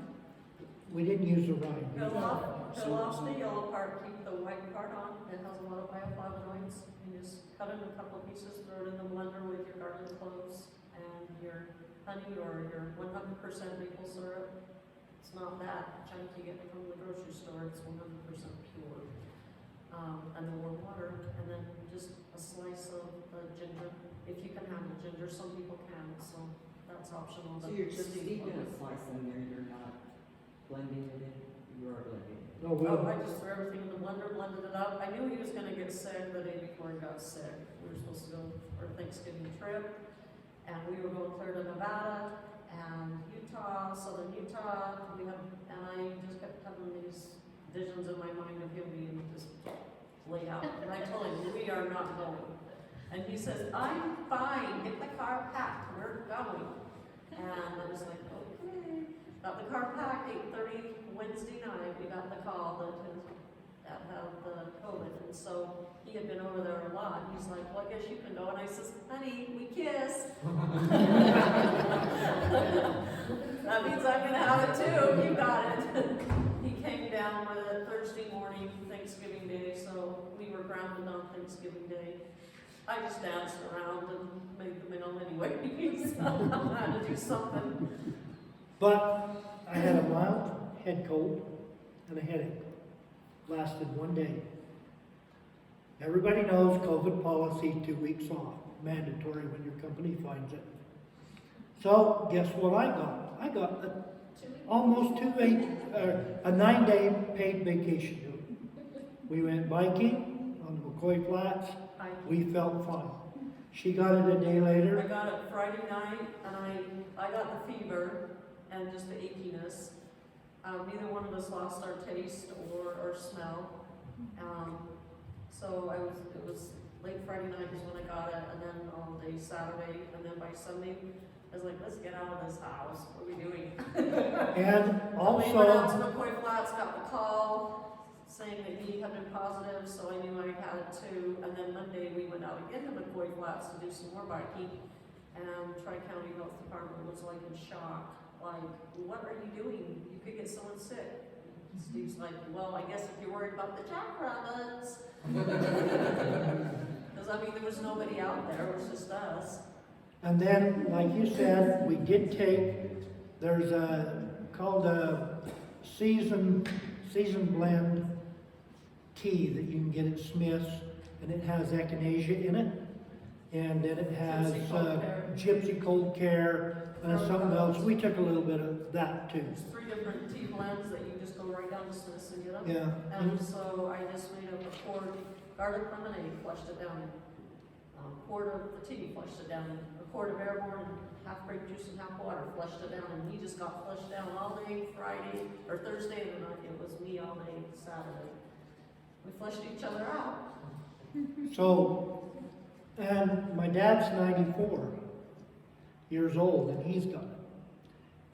We didn't use the rind. Peel off the yellow part, keep the white part on. It has a lot of bioflavonoids. You just cut it in a couple of pieces, throw it in the blender with your garlic cloves and your honey or your 100% maple syrup. It's not that junk you get from the grocery store. It's 100% pure. And then warm water, and then just a slice of the ginger. If you can handle ginger, some people can, so that's optional. So but you're just eat sneaking a it. slice in there, you're not blending it in, you are blending it. No, Oh, I just threw everything in the blender, blended it up. I knew he was gonna get sick the day before he got sick. We were supposed to go for a Thanksgiving trip, and we were going clear to Nevada and Utah, southern Utah. And I just kept having these visions in my mind of him being just laid out. And I told him, we are not going. And he says, I'm fine, get the car packed, we're going. And I was like, okay. Got the car packed, 8:30 Wednesday night, we got the call that had the COVID. And so he had been over there a lot. He's like, well, I guess you can go. And I says, honey, we kiss. That means I'm gonna have it too, you got it. He came down with it Thursday morning, Thanksgiving Day, so we were grounded on Thanksgiving Day. I just danced around and made the meal anyway, so I had to do something. But I had a mild head cold and a headache. Lasted 1 day. Everybody knows COVID policy, 2 weeks off, mandatory when your company finds it. So guess what I got? I got almost a 9-day paid vacation. We went biking on the McCoy Flats. We felt fine. She got it a day I later. got it Friday night, and I got the fever and just the achiness. Neither one of us lost our taste or smell. So it was late Friday night is when I got it, and then all day Saturday, and then by Sunday, I was like, let's get out of this house. What are we doing? And We went out to also, McCoy Flats, got the call saying that he had been positive, so I knew I had it too. And then Monday we went out again to McCoy Flats to do some more biking, and Tri-County Health Department was like in shock. Like, what are you doing? You could get someone sick. Steve's like, well, I guess if you're worried about the jackrabbits. Because I mean, there was nobody out there, it was just us. And then, like you said, we did take, there's called a season blend tea that you can get at Smith's, and it has echinacea in it. And then it has Gypsy Cold Care. Gypsy Cold Care, and something else. We took a little bit of that too. There's 3 different tea blends that you just go right down to Smith's and get them. Yeah. And so I just made up a quart garlic lemonade, flushed it down. Quart of the tea, flushed it down. A quart of Airborne, half grape juice and half water, flushed it down. And he just got flushed down all day Friday, or Thursday, and then it was me all day Saturday. We flushed each other out. So, and my dad's 94 years old, and he's got it.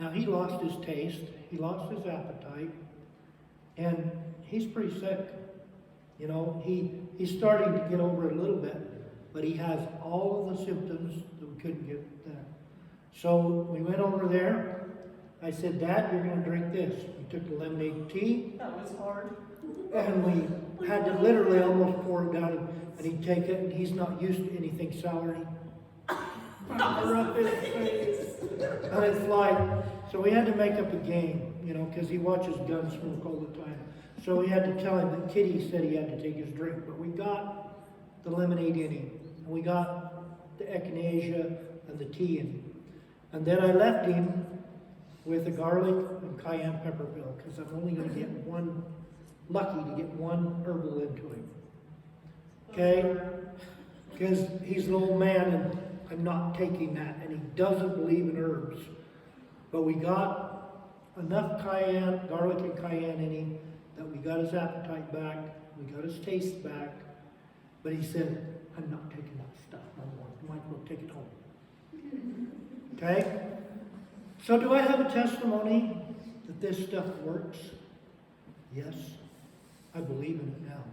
Now, he lost his taste, he lost his appetite, and he's pretty sick. You know, he's starting to get over it a little bit, but he has all of the symptoms that we couldn't get then. So we went over there. I said, Dad, you're going to drink this. We took the lemonade tea, That was hard. and we had to literally almost pour it down, and he'd take it, and he's not used to anything sour. And he'd rub his face. And it's like, so we had to make up a game, you know, because he watches Gunsmoke all the time. So we had to tell him that Kitty said he had to take his drink, but we got the lemonade in him, and we got the echinacea and the tea in him. And then I left him with a garlic and cayenne pepper pill, because I'm only going to get lucky to get one herbal into him. Okay? Because he's an old man and I'm not taking that, and he doesn't believe in herbs. But we got enough cayenne, garlic and cayenne in him, that we got his appetite back, we got his taste back. But he said, I'm not taking that stuff no more. You might as well take it home. Okay? So do I have a testimony that this stuff works? Yes. I believe in it now.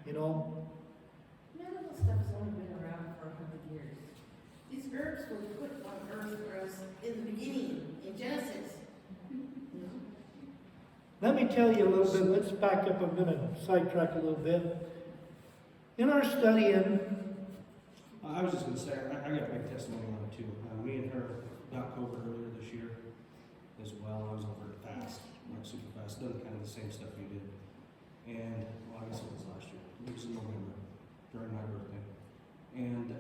You know? Medical stuff has only been around for 100 years. These herbs were put on earth for us in the beginning, in Genesis. Let me tell you a little bit. Let's back up. I'm going to sidetrack a little bit. In our studying, I was just going to say, I got a big testimony on it too. Me and her got COVID earlier this year as well. I was over it fast, like super fast, done kind of the same stuff you did. And, well, I guess it was last year. It was in November, during my birthday. And,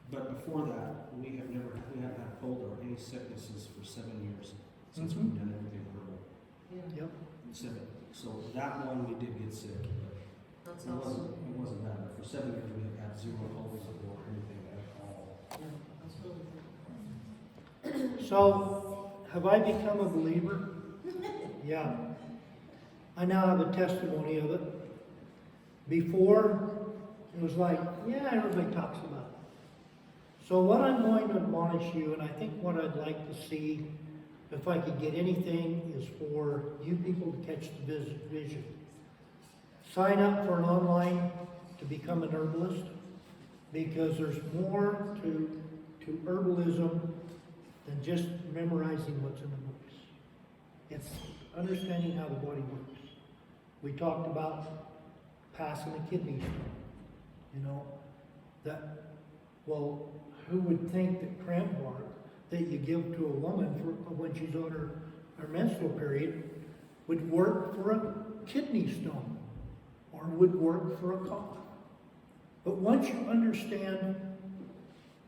but before that, we haven't had a cold or any sicknesses for 7 years since Mhm. we've done everything herbal. yep. 7. So that one we did get sick, but That's it wasn't, awesome. it wasn't bad. But for 7 years we have had 0 colds or anything at all. Yeah, that's really good. So, have I become a believer? Yeah. I now have a testimony of it. Before, it was like, yeah, everybody talks about it. So what I'm going to admonish you, and I think what I'd like to see, if I could get anything, is for you people to catch the vision. Sign up for an online to become an herbalist, because there's more to herbalism than just memorizing what's in the books. It's understanding how the body works. We talked about passing a kidney stone, you know, that, well, who would think that cramp bark that you give to a woman for when she's on her menstrual period would work for a kidney stone or would work for a cough? But once you understand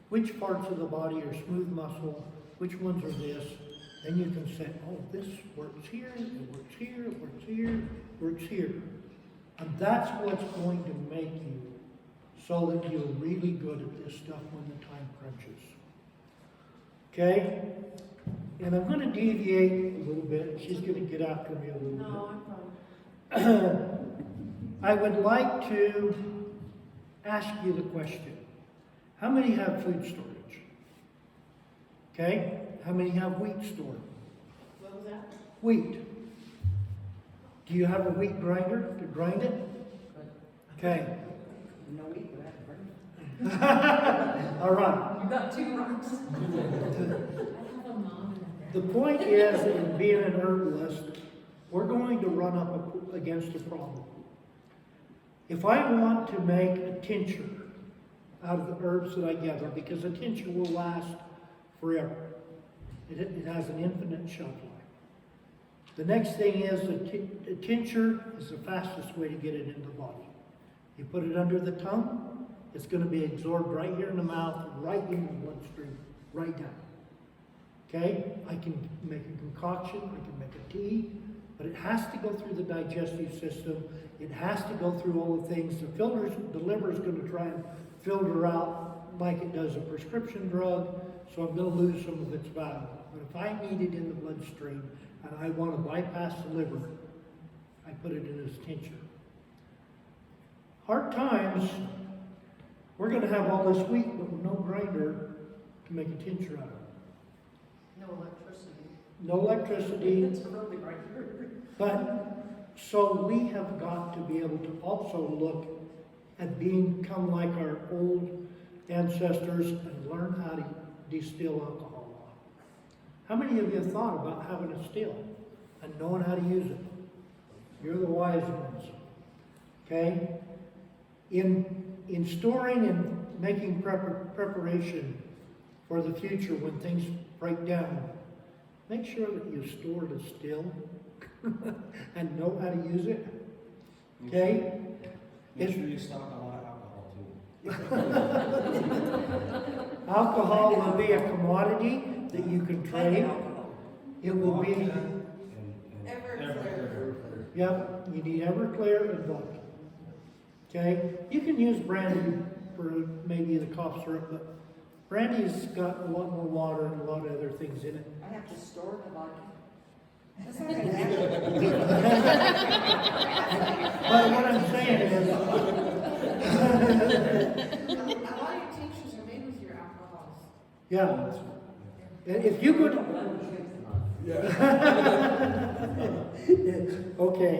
which parts of the body are smooth muscle, which ones are this, then you can say, oh, this works here, it works here, it works here, it works here. And that's what's going to make you so that you're really good at this stuff when the time crunches. Okay? And I'm going to deviate a little bit. She's going to get after me a little bit. No, I'm fine. I would like to ask you the question. How many have food storage? Okay? How many have wheat stored? What was that? Wheat. Do you have a wheat grinder to grind it? Okay. No wheat, but I have bread. All right. You got 2 rocks. The point is, in being an herbalist, we're going to run up against a problem. If I want to make a tincture out of the herbs that I gather, because a tincture will last forever. It has an infinite shelf life. The next thing is a tincture is the fastest way to get it into the body. You put it under the tongue, it's going to be absorbed right here in the mouth, right into the bloodstream, right down. Okay? I can make a concoction, I can make a tea, but it has to go through the digestive system. It has to go through all the things. The liver is going to try and filter out like it does a prescription drug, so I'm going to lose some of its value. But if I need it in the bloodstream and I want to bypass the liver, I put it in this tincture. Hard times, we're going to have all this wheat, but with no grinder to make a tincture out of it. No electricity. No electricity. It's really right here. But, so we have got to be able to also look at become like our old ancestors and learn how to distill alcohol. How many of you have thought about having a still and knowing how to use it? You're the wise ones. Okay? In storing and making preparation for the future when things break down, make sure that you store the still and know how to use it. Okay? Make sure you stock a lot of alcohol too. Alcohol will be a commodity that you can trade. It will be, Everclear. yep, you need Everclear and vodka. Okay? You can use brandy for maybe the cough syrup, but brandy's got a lot more water and a lot of other things in it. I have to store the vodka. That's not gonna happen. But what I'm saying is, A lot of your tinctures are made with your alcohols. yeah. If you could, okay.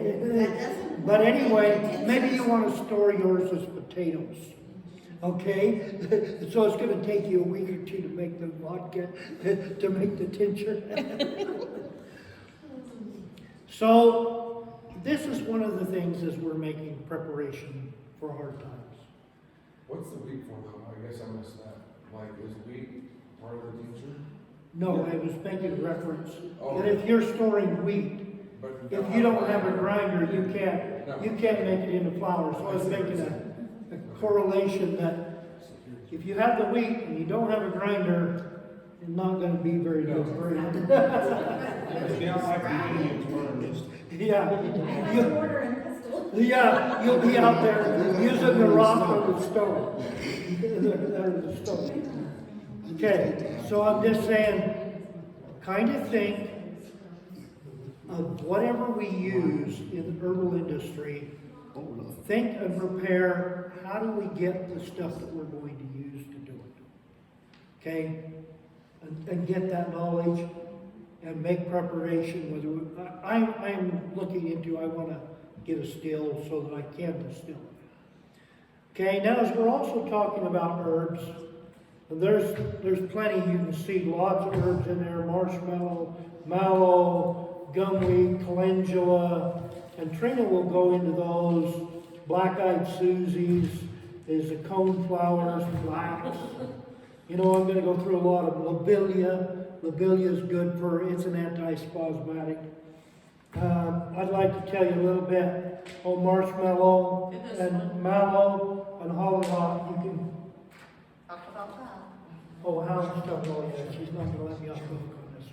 But anyway, maybe you want to store yours as potatoes. Okay? So it's going to take you a week or two to make the vodka, to make the tincture. So, this is one of the things as we're making preparation for hard times. What's the wheat formula? I guess I missed that. Like, is wheat part of the tincture? No, I was making reference Oh. that if you're storing wheat, But if you don't have a grinder, you can't make it into flour. So I was making a correlation that if you have the wheat and you don't have a grinder, it's not going to be very good for you. It'll be out like the Indians were just. Yeah. That's mortar and pestle. Yeah, you'll be out there using the rock or the stone. The stone. Okay, so I'm just saying, kind of think of whatever we use in the herbal industry. Think and prepare, how do we get the stuff that we're going to use to do it? Okay? And get that knowledge and make preparation. Whether I'm looking into, I want to get a still so that I can distill it. Okay, now as we're also talking about herbs, there's plenty you can see, lots of herbs in there, marshmallow, mallow, gumweed, calendula, and Trina will go into those. Black-eyed Susies, there's the coneflowers, flax. You know, I'm going to go through a lot of lobelia. Lobelia is good for, it's an antispasmodic. I'd like to tell you a little bit on marshmallow and mallow and hollyhock. You can, Talk about that. oh, Howard's talking, oh yeah, she's not going to let me off the hook on this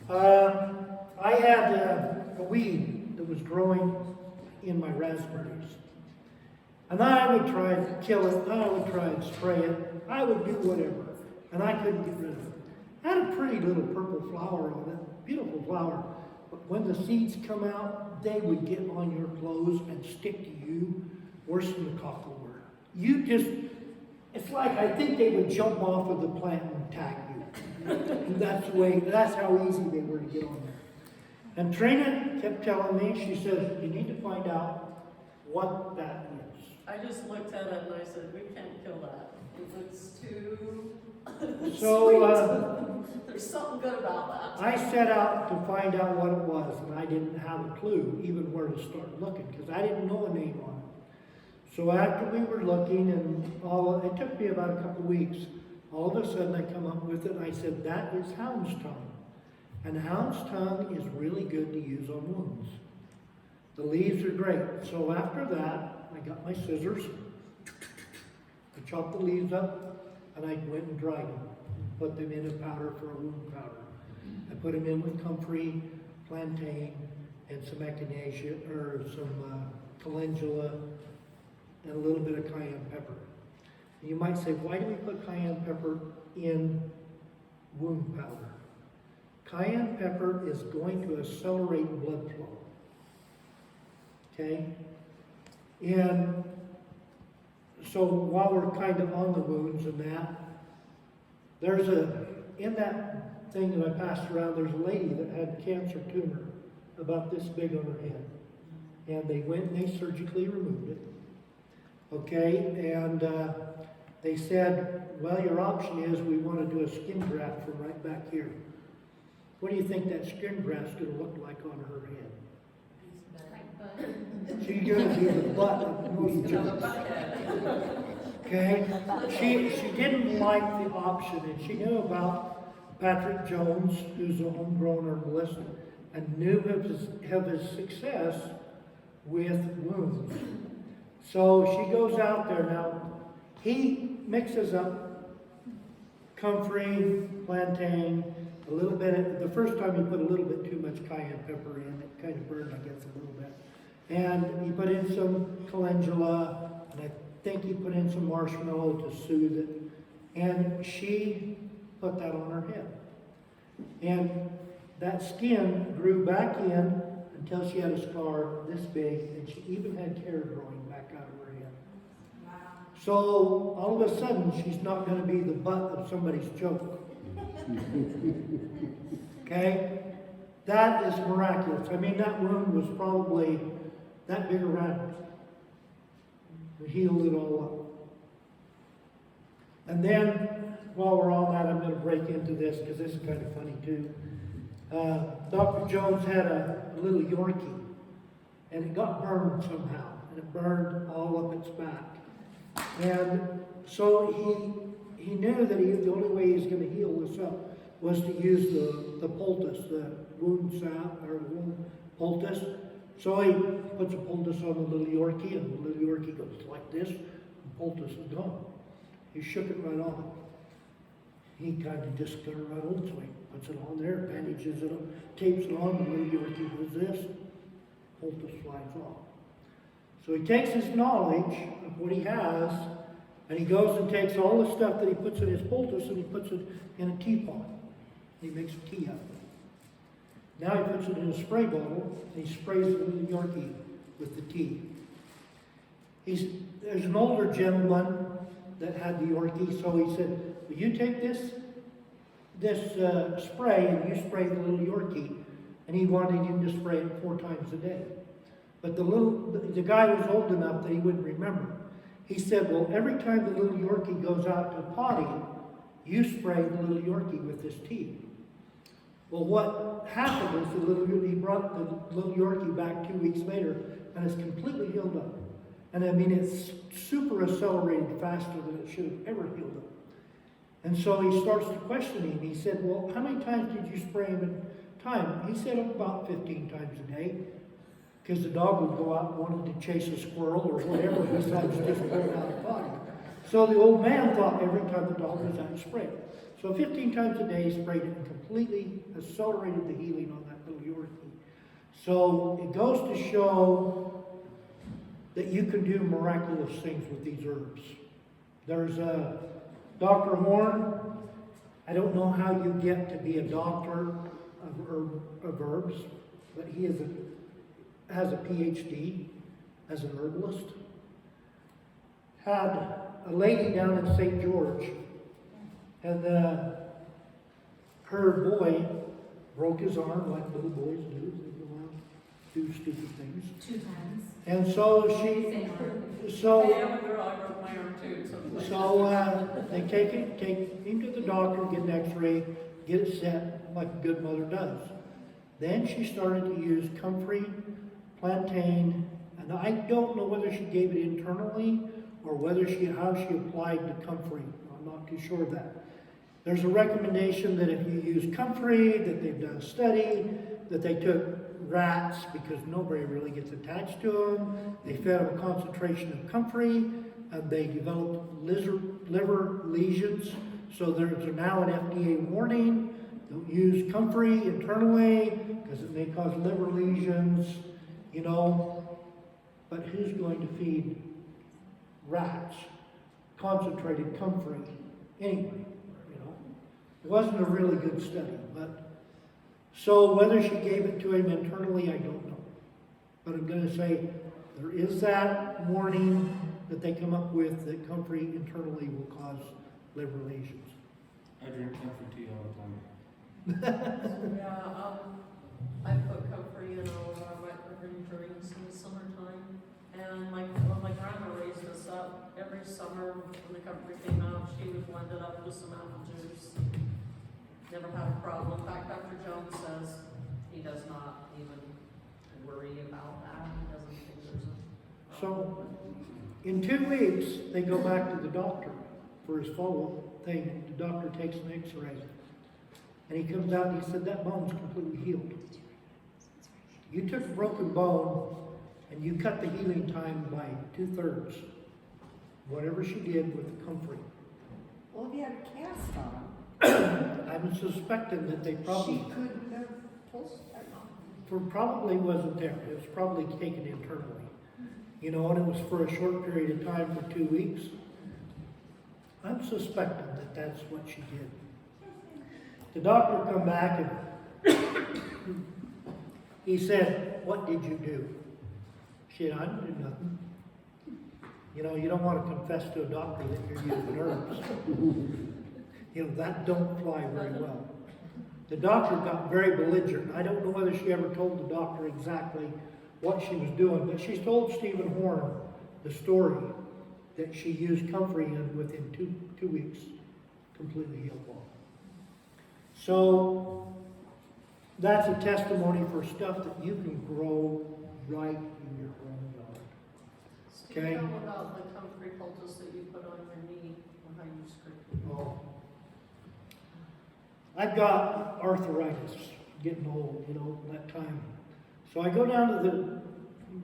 one. I had a weed that was growing in my raspberries. And I would try and kill it, I would try and spray it, I would do whatever, and I couldn't get rid of it. It had a pretty little purple flower on it, beautiful flower, but when the seeds come out, they would get on your clothes and stick to you worse than the cockleworm. You just, it's like, I think they would jump off of the plant and attack you. And that's how easy they were to get on there. And Trina kept telling me, she says, you need to find out what that is. I just looked at it and I said, we can't kill that. It looks too So, sweet. There's something good about that. I set out to find out what it was, and I didn't have a clue even where to start looking, because I didn't know a name on it. So after we were looking it took me about a couple weeks, all of a sudden I come up with it and I said, that is hound's tongue. And hound's tongue is really good to use on wounds. The leaves are great. So after that, I got my scissors, I chopped the leaves up, and I went and dried them, put them in a powder for a wound powder. I put them in with comfrey, plantain, and some echinacea, or some calendula, and a little bit of cayenne pepper. And you might say, why do we put cayenne pepper in wound powder? Cayenne pepper is going to accelerate blood flow. Okay? And so while we're kind of on the wounds and that, in that thing that I passed around, there's a lady that had cancer tumor about this big on her head. And they went and they surgically removed it. Okay? And they said, well, your option is we want to do a skin graft from right back here. What do you think that skin graft's going to look like on her head? She's going to be the butt of Moody Jones. Okay? She didn't like the option, and she knew about Patrick Jones, who's a homegrown herbalist, and knew of his success with wounds. So she goes out there now. He mixes up comfrey, plantain, a little bit. The first time he put a little bit too much cayenne pepper in, it kind of burned, I guess, a little bit. And he put in some calendula, and I think he put in some marshmallow to soothe it. And she put that on her head. And that skin grew back in until she had a scar this big, and she even had hair growing back out of her head. Wow. So all of a sudden, she's not going to be the butt of somebody's joke. Okay? That is miraculous. I mean, that wound was probably that big around. We healed it all up. And then, while we're on that, I'm going to break into this because this is kind of funny too. Dr. Jones had a little Yorkie, and it got burned somehow, and it burned all up its back. And so he knew that the only way he was going to heal this up was to use the poultice, the wound salve, or the wound poultice. So he puts a poultice on the little Yorkie, and the little Yorkie goes like this, and the poultice is gone. He shook it right off. He kind of just got it right on, so he puts it on there, bandages it up, tapes it on, the little Yorkie does this, poultice slides off. So he takes his knowledge of what he has, and he goes and takes all the stuff that he puts in his poultice, and he puts it in a teapot. He makes a tea out of it. Now he puts it in a spray bottle, and he sprays the little Yorkie with the tea. There's an older gentleman that had the Yorkie, so he said, will you take this spray and you spray the little Yorkie? And he wanted him to spray it 4 times a day. But the guy was old enough that he wouldn't remember. He said, well, every time the little Yorkie goes out to potty, you spray the little Yorkie with this tea. Well, what happened is he brought the little Yorkie back 2 weeks later, and it's completely healed up. And I mean, it's super accelerated faster than it should have ever healed up. And so he starts to question him. He said, well, how many times did you spray him at a time? He said about 15 times a day, because the dog would go out and wanted to chase a squirrel or whatever besides just going out of potty. So the old man thought every time the dog was out, he sprayed it. So 15 times a day, he sprayed it and completely accelerated the healing on that little Yorkie. So it goes to show that you can do miraculous things with these herbs. There's Dr. Horn. I don't know how you get to be a doctor of herbs, but he has a PhD as an herbalist. Had a lady down in St. George, and her boy broke his arm like little boys do. They go out, do stupid things. 2 times. And so they take him to the doctor, get an x-ray, get it set like a good mother does. Then she started to use comfrey, plantain, And I don't know whether she gave it internally or how she applied to comfrey. I'm not too sure of that. There's a recommendation that if you use comfrey, that they've done a study, that they took rats because nobody really gets attached to them. They fed them a concentration of comfrey and they developed liver lesions. So there's now an FDA warning. Don't use comfrey internally because it may cause liver lesions, you know. But who's going to feed rats concentrated comfrey anyway? You know, it wasn't a really good study, but so whether she gave it to him internally, I don't know. But I'm going to say there is that warning that they come up with that comfrey internally will cause liver lesions. I drink comfort tea all the time. Yeah, I put comfrey in all of our microgreen drinks in the summertime. And when my grandma raised us up, every summer when the comfrey came out, she would blend it up with some apple juice. Never had a problem. In fact, Dr. Jones says he does not even worry about that. He doesn't think there's a problem. So in 2 weeks, they go back to the doctor for his follow-up thing. The doctor takes an x-ray. And he comes out and he said, that bone's completely healed. You took a broken bone and you cut the healing time by 2/3. Whatever she did with the comfrey. Well, if you had a cast on, I'm suspecting that they she probably, couldn't have pulled it. probably wasn't there. It was probably taken internally. You know, and it was for a short period of time for 2 weeks. I'm suspecting that that's what she did. The doctor come back and he said, what did you do? She said, I didn't do nothing. You know, you don't want to confess to a doctor that you're using herbs. You know, that don't fly very well. The doctor got very belligerent. I don't know whether she ever told the doctor exactly what she was doing, but she's told Stephen Horn the story that she used comfrey in within two weeks, completely healed bone. So that's a testimony for stuff that you can grow right in your own yard. Okay. Tell about the comfrey poultice that you put on your knee and how you scraped it. Oh. I've got arthritis, getting old, you know, that time. So I go down to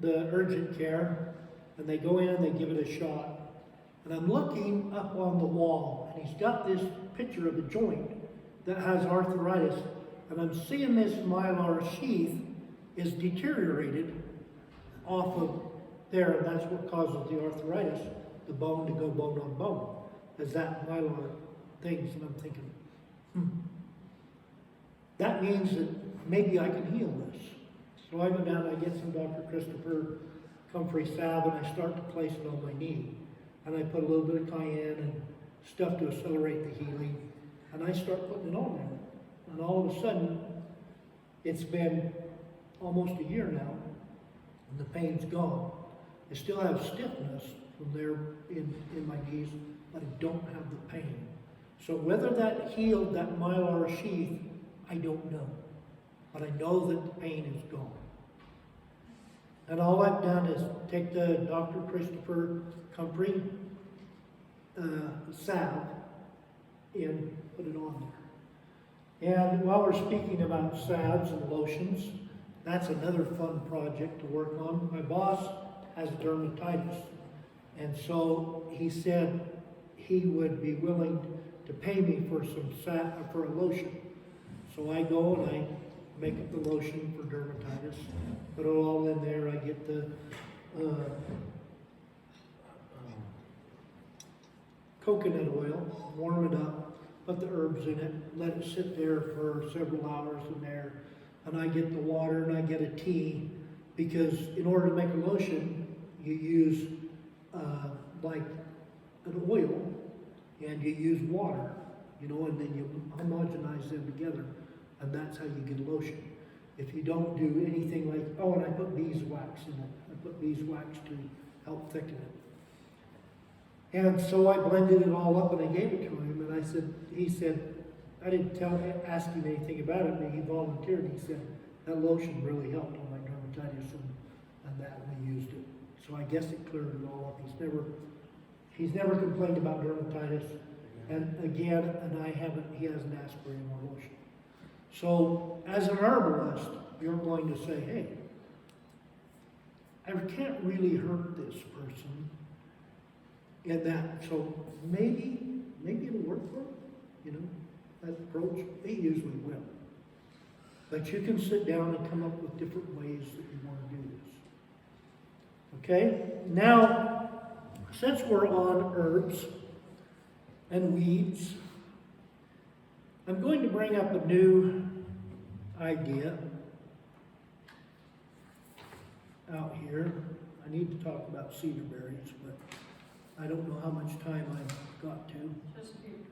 the urgent care, and they go in and they give it a shot. And I'm looking up on the wall, and he's got this picture of a joint that has arthritis, and I'm seeing this mylar sheath is deteriorated off of there, and that's what causes the arthritis, the bone to go bone on bone, is that mylar things, and I'm thinking, that means that maybe I can heal this. So I go down and I get some Dr. Christopher comfrey salve, and I start to place it on my knee. And I put a little bit of cayenne and stuff to accelerate the healing, and I start putting it on there. And all of a sudden, it's been almost a year now, and the pain's gone. I still have stiffness from there in my knees, but I don't have the pain. So whether that healed that mylar sheath, I don't know. But I know that the pain is gone. And all I've done is take the Dr. Christopher comfrey salve and put it on there. And while we're speaking about salves and lotions, that's another fun project to work on. My boss has dermatitis, and so he said he would be willing to pay me for for a lotion. So I go and I make up the lotion for dermatitis, put it all in there. I get the coconut oil, warm it up, put the herbs in it, let it sit there for several hours in there, and I get the water and I get a tea, because in order to make a lotion, you use like an oil and you use water, you know, and then you homogenize them together, and that's how you get a lotion. If you don't do anything like, oh, and I put beeswax in it. I put beeswax to help thicken it. And so I blended it all up and I gave it to him, and he said, I didn't ask him anything about it, but he volunteered. He said, that lotion really helped on my dermatitis, and that we used it. So I guess it cleared it all up. He's never complained about dermatitis. And again, he hasn't asked for any more lotion. So as an herbalist, you're going to say, hey, I can't really hurt this person in that. So maybe it'll work for him, you know, that approach. They usually will. But you can sit down and come up with different ways that you want to do this. Okay? Now, since we're on herbs and weeds, I'm going to bring up a new idea out here. I need to talk about cedar berries, but I don't know how much time I've got to. Just a few.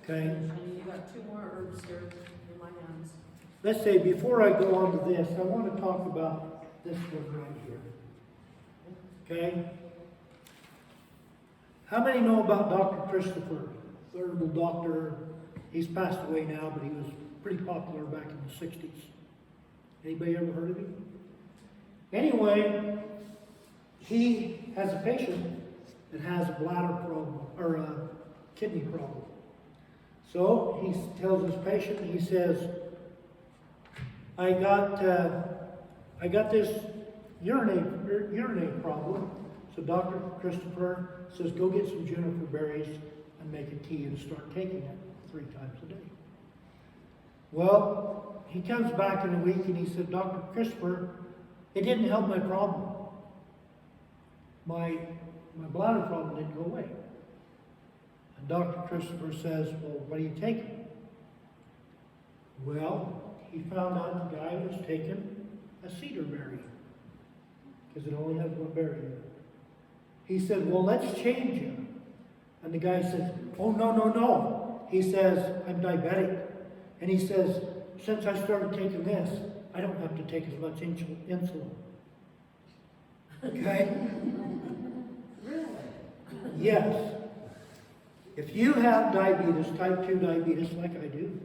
Okay? And you got 2 more herbs here in my hands. Let's say before I go on to this, I want to talk about this one right here. Okay? How many know about Dr. Christopher, the herbal doctor? He's passed away now, but he was pretty popular back in the 60s. Anybody ever heard of him? Anyway, he has a patient that has a bladder problem, or a kidney problem. So he tells his patient, he says, I got this urinate problem. So Dr. Christopher says, go get some juniper berries and make a tea and start taking it 3 times a day. Well, he comes back in a week and he said, Dr. Christopher, it didn't help my problem. My bladder problem didn't go away. And Dr. Christopher says, well, what are you taking? Well, he found out the guy was taking a cedar berry because it only has 1 berry in it. He said, well, let's change it. And the guy says, oh, no. He says, I'm diabetic. And he says, since I started taking this, I don't have to take as much insulin. Okay? Really? Yes. If you have diabetes, type 2 diabetes like I do,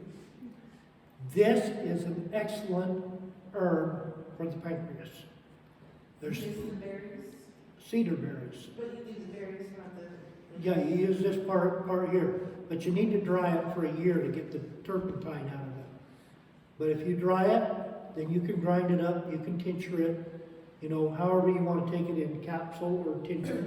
this is an excellent herb for the pancreas. There's Use the berries, cedar berries. but you do the berries, not the. Yeah, you use this part here, but you need to dry it for a year to get the turpentine out of it. But if you dry it, then you can grind it up, you can tincture it, you know, however you want to take it in capsule or tincture.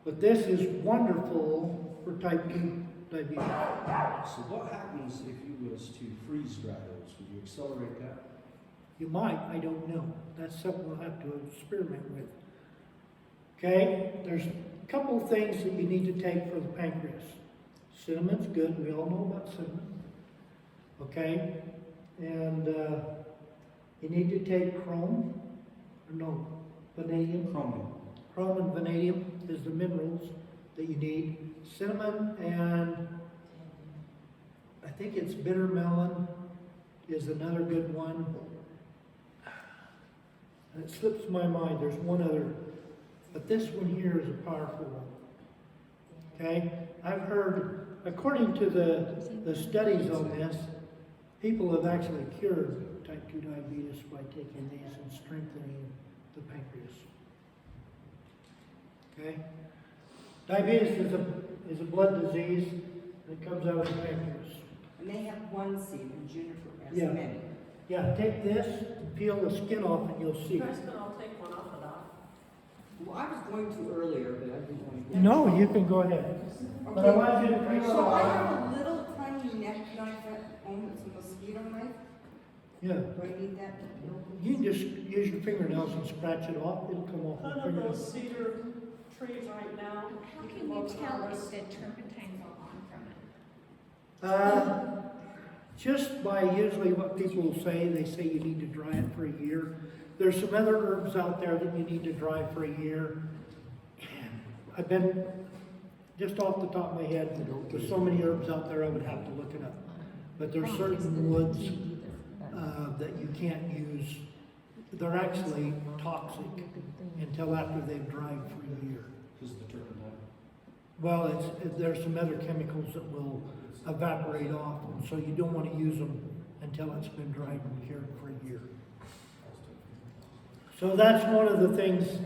But this is wonderful for type 2 diabetes. So what happens if you was to freeze dry those? Would you accelerate that? You might, I don't know. That's something we'll have to experiment with. Okay, there's a couple of things that you need to take for the pancreas. Cinnamon's good, we all know about cinnamon. Okay, and you need to take vanadium. Chromium. Chrome and vanadium is the minerals that you need. Cinnamon and I think it's bitter melon is another good one. And it slips my mind, there's one other. But this one here is a powerful one. Okay? I've heard, according to the studies on this, people have actually cured type 2 diabetes by taking these and strengthening the pancreas. Okay? Diabetes is a blood disease that comes out of the pancreas. And they have 1 seed in juniper as Yeah. many. Yeah, take this and peel the skin off and you'll see. You guys can all take one off of that. Well, I was going to earlier, but I didn't want to. No, you can go ahead. But I want you to peel it So I off. have a little tiny neck knife at home, it's a mosquito knife. Yeah. Do I need that to peel? You can just use your fingernails and scratch it off. It'll come off None with of fingernails. those cedar trees right now. How You can can you look tell on if this. the turpentine's all on from it? Just by usually what people will say, they say you need to dry it for a year. There's some other herbs out there that you need to dry for a year. I've been, just off the top of my head, there's so many herbs out there I would have to look it up. But there's certain woods that you can't use. They're actually toxic until after they've dried for a year. This is the turpentine. Well, there's some other chemicals that will evaporate off, and so you don't want to use them until it's been dried and cured for a year. So that's one of the things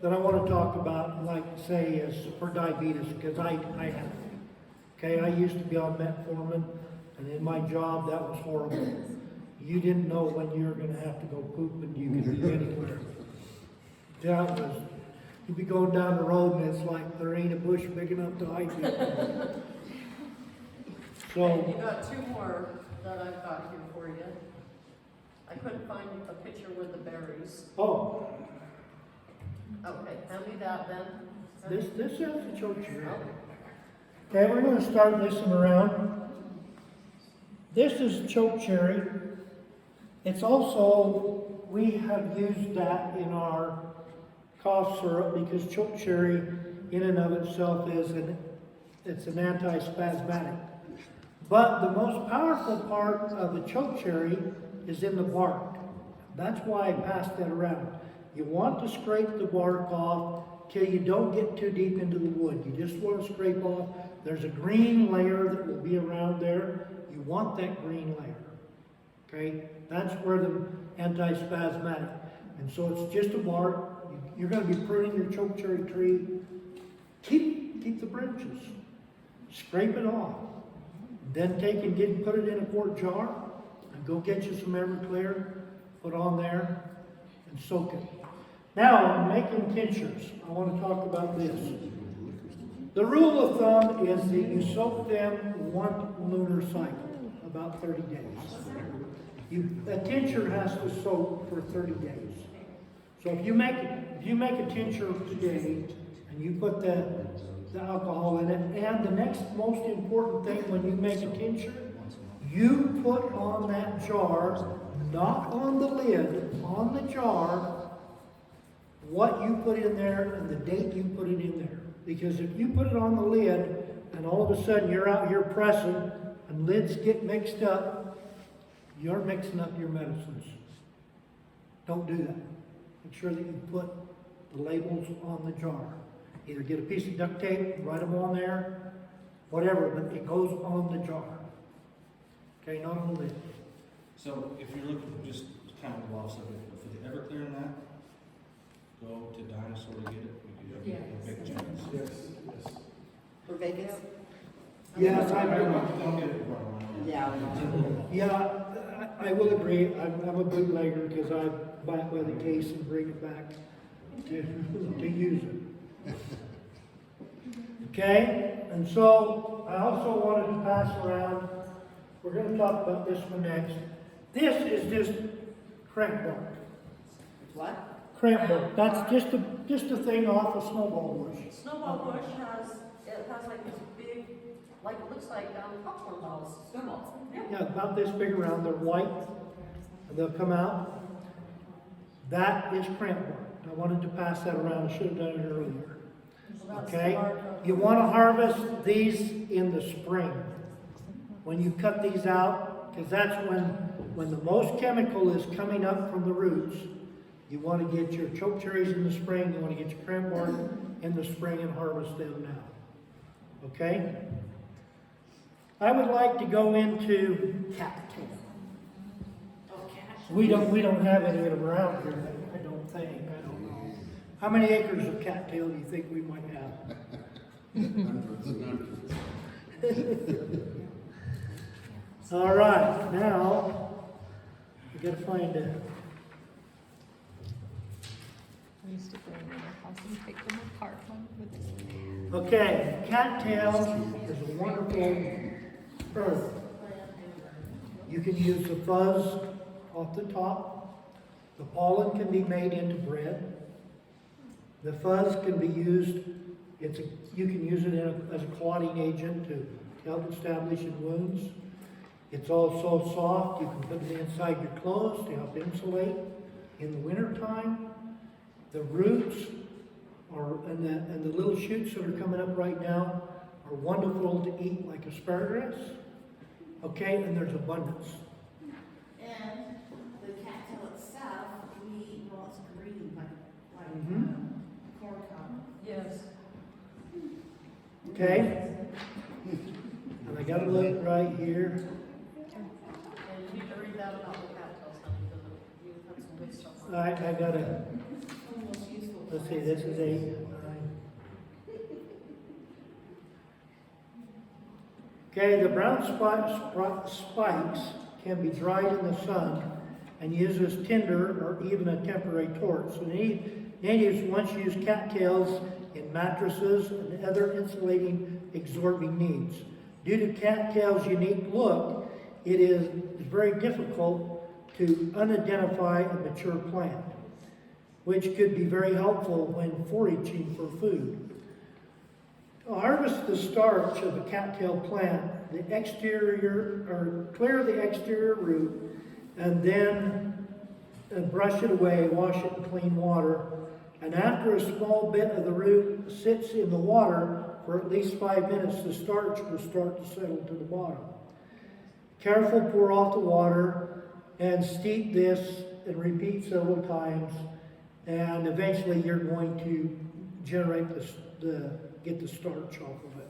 that I want to talk about, like say, is for diabetes, because I have it. Okay, I used to be on metformin, and in my job, that was horrible. You didn't know when you were going to have to go poop, and you could be anywhere. That was, you'd be going down the road, and it's like there ain't a bush big enough to hide you. Okay, So, you got two more that I've got here for you. I couldn't find a picture with the berries. oh, Okay, hand me that then. this is the choke cherry. Okay, we're going to start this one around. This is choke cherry. It's also, we have used that in our cough syrup because choke cherry in and of itself it's an antispasmodic. But the most powerful part of the choke cherry is in the bark. That's why I passed that around. You want to scrape the bark off till you don't get too deep into the wood. You just want to scrape off. There's a green layer that will be around there. You want that green layer. Okay? That's where the antispasmodic. And so it's just a bark. You're going to be pruning your choke cherry tree. Keep the branches. Scrape it off. Then take and put it in a quart jar and go get you some Everclear, put on there and soak it. Now, making tinctures, I want to talk about this. The rule of thumb is that you soak them one lunar cycle, about 30 days. A tincture has to soak for 30 days. So if you make a tincture today and you put the alcohol in it, and the next most important thing when you make a tincture, you put on that jar, not on the lid, on the jar, what you put in there and the date you put it in there. Because if you put it on the lid and all of a sudden you're out here pressing and lids get mixed up, you're mixing up your medicines. Don't do that. Make sure that you put the labels on the jar. Either get a piece of duct tape, write them on there, whatever, but it goes on the jar. Okay, not on the lid. So if you're looking, just to kind of go off subject, for the Everclear and that, go to Dinosaur to get it. You have a big chance. Yes. For Vegas? Yes, I do. Don't get it wrong. Yeah, I will agree. I'm a bootlegger because I buy it by the case and bring it back to use it. Okay, and so I also wanted to pass around, we're going to talk about this one next. This is just crank bark. What? Crank bark. That's just a thing off a snowball bush. Snowball bush has like this big, like it looks like popcorn balls. Snowballs. Yeah, about this big around. They're white. And they'll come out. That is crank bark. I wanted to pass that around. I should have done it earlier. So that's Okay? the bark of- You want to harvest these in the spring. When you cut these out, because that's when the most chemical is coming up from the roots. You want to get your choke cherries in the spring. You want to get your crank bark in the spring and harvest them now. Okay? I would like to go into cattail. We don't have any of them around here, I don't think. I don't know. How many acres of cattail do you think we might have? Hundreds and hundreds. All right, now we got to find a. We used to go in their house and take them apart one with this. Okay, cattail is a wonderful herb. You can use the fuzz off the top. The pollen can be made into bread. The fuzz can be used. You can use it as a clotting agent to help establish wounds. It's also soft. You can put it inside your clothes to help insulate in the wintertime. The roots and the little shoots that are coming up right now are wonderful to eat like asparagus. Okay, and there's abundance. And the cattail itself, well, it's green, like corn cob. Yes. Okay? And I got a look right here. And you need to read that about the cattails, honey, because you have some good stuff on it. I got a. It's one of the most useful let's see, this is 8, 9. Okay, the brown spikes can be dried in the sun and used as tinder or even a temporary torch. So natives once used cattails in mattresses and other insulating absorbing needs. Due to cattails' unique look, it is very difficult to unidentify a mature plant, which could be very helpful when foraging for food. To harvest the starch of a cattail plant, clear the exterior root, and then brush it away, wash it in clean water. And after a small bit of the root sits in the water for at least 5 minutes, the starch will start to settle to the bottom. Careful, pour off the water and steep this and repeat several times, and eventually you're going to generate get the starch off of it.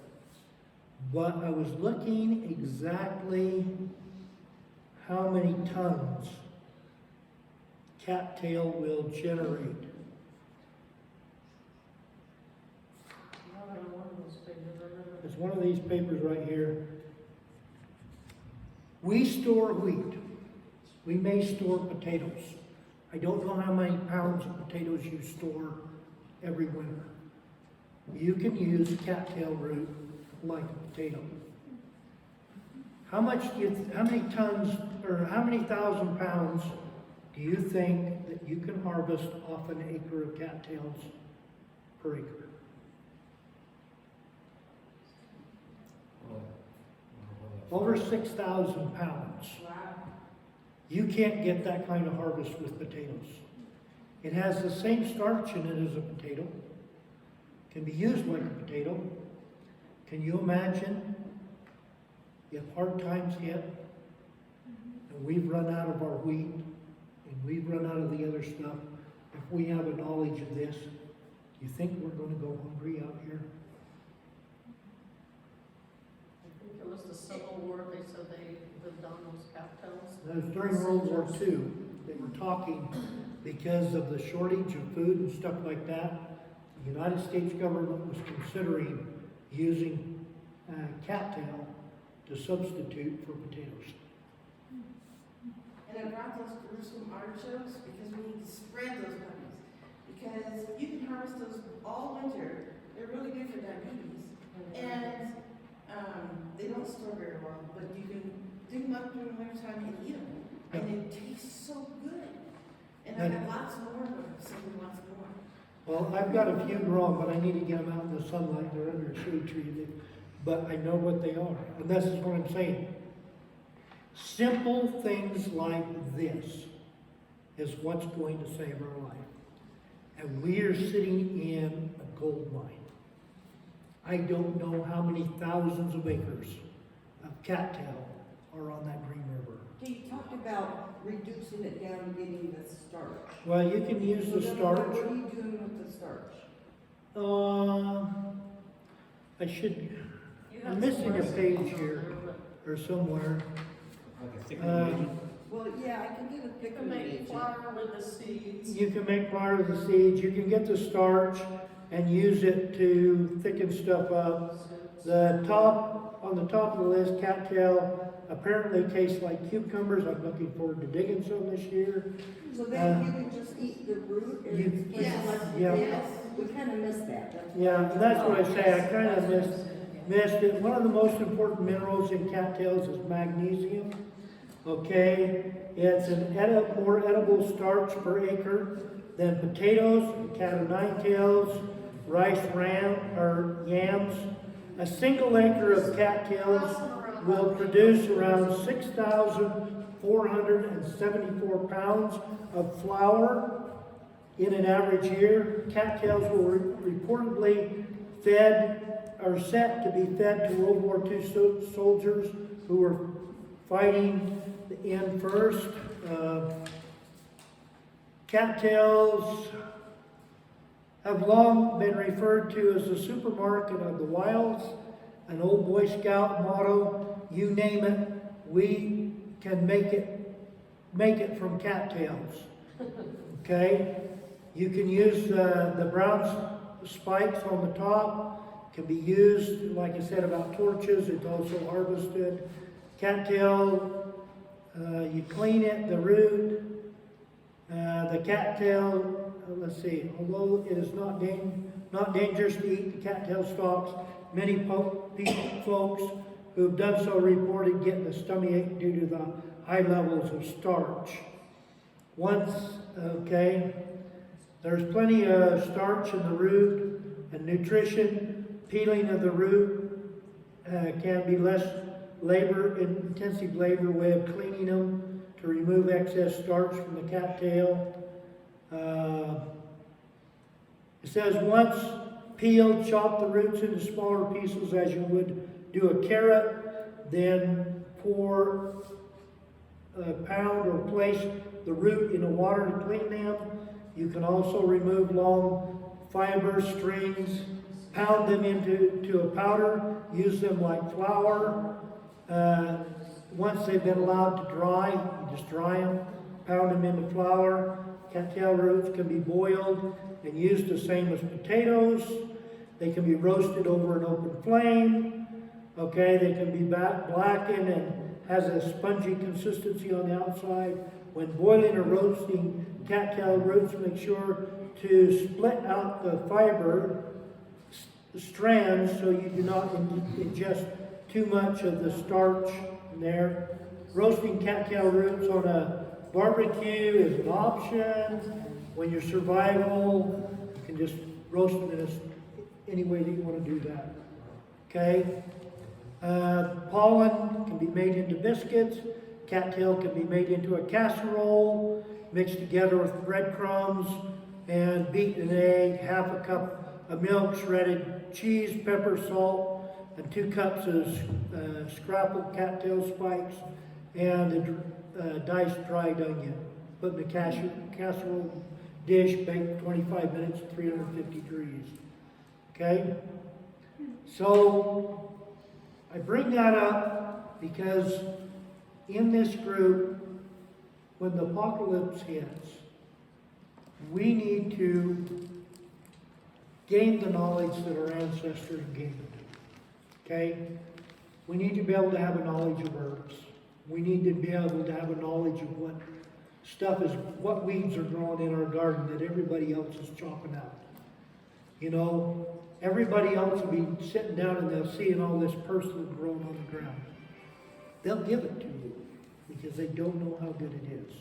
But I was looking exactly how many tons cattail will generate. It's one of these papers right here. We store wheat. We may store potatoes. I don't know how many pounds of potatoes you store every winter. You can use cattail root like a potato. How many tons or how many thousand pounds do you think that you can harvest off an acre of cattails per acre? Over 6,000 pounds. You can't get that kind of harvest with potatoes. It has the same starch in it as a potato. Can be used like a potato. Can you imagine if hard times hit and we've run out of our wheat and we've run out of the other stuff? If we have a knowledge of this, you think we're going to go hungry out here? I think it was the Civil War, they said they lived on those cattails. That was during World War II. They were talking because of the shortage of food and stuff like that. The United States government was considering using cattail to substitute for potatoes. And I brought those Jerusalem artichokes because we need to spread those puppies. Because you can harvest those all winter. They're really good for diabetes. And they don't store very well, but you can dig them up during winter time and eat them. And it tastes so good. And I got lots more of them if somebody wants more. Well, I've got a few growing, but I need to get them out in the sunlight. They're under a shade tree. But I know what they are. And this is what I'm saying. Simple things like this is what's going to save our life. And we are sitting in a gold mine. I don't know how many thousands of acres of cattail are on that Green River. You talked about reducing it down and getting the starch. Well, you can use the starch. What are you doing with the starch? I'm missing a page here or somewhere. Like a thicker agent. Well, yeah, I can get a You thicker can make agent. flour with the seeds. You can make flour with the seeds. You can get the starch and use it to thicken stuff up. On the top of the list, cattail apparently tastes like cucumbers. I'm looking forward to digging some this year. So then you can just eat the root or you- it's Yes. like Yeah. Yes. We kind of missed that. Yeah, and that's what I say. I kind of missed it. One of the most important minerals in cattails is magnesium. Okay, it's more edible starch per acre than potatoes, cat o' nine tails, rice, yams. A single acre of cattails will produce around 6,474 pounds of flour in an average year. Cattails were reportedly set to be fed to World War II soldiers who were fighting in first. Cattails have long been referred to as the supermarket of the wilds, an old Boy Scout motto. You name it, we can make it from cattails. Okay? You can use the brown spikes on the top, can be used, like I said, about torches. It's also harvested. Cattail, you clean it, the root. The cattail, let's see, although it is not dangerous to eat the cattail stalks, many folks who have done so reported getting a stomachache due to the high levels of starch. There's plenty of starch in the root and nutrition. Peeling of the root can be less intensive labor way of cleaning them to remove excess starch from the cattail. It says once peeled, chop the roots into smaller pieces as you would do a carrot, then pour a pound or place the root in the water to clean them. You can also remove long fiber strings, pound them into a powder, use them like flour. Once they've been allowed to dry, you just dry them, pound them into flour. Cattail roots can be boiled and used the same as potatoes. They can be roasted over an open flame. Okay, they can be blackened and has a spongy consistency on the outside. When boiling or roasting cattail roots, make sure to split out the fiber strands so you do not ingest too much of the starch in there. Roasting cattail roots on a barbecue is an option. When you're survival, you can just roast them in any way that you want to do that. Okay? Pollen can be made into biscuits. Cattail can be made into a casserole, mixed together with breadcrumbs and beaten an egg, half a cup of milk, shredded cheese, pepper, salt, and 2 cups of scrappled cattail spikes, and a diced dried onion. Put in a casserole dish, bake 25 minutes at 350 degrees. Okay? So, I bring that up because in this group, when the apocalypse hits, we need to gain the knowledge that our ancestors gained. Okay? We need to be able to have a knowledge of herbs. We need to be able to have a knowledge of what weeds are growing in our garden that everybody else is chopping out. You know, everybody else will be sitting down and they'll see all this purslane growing on the ground. They'll give it to you because they don't know how good it is.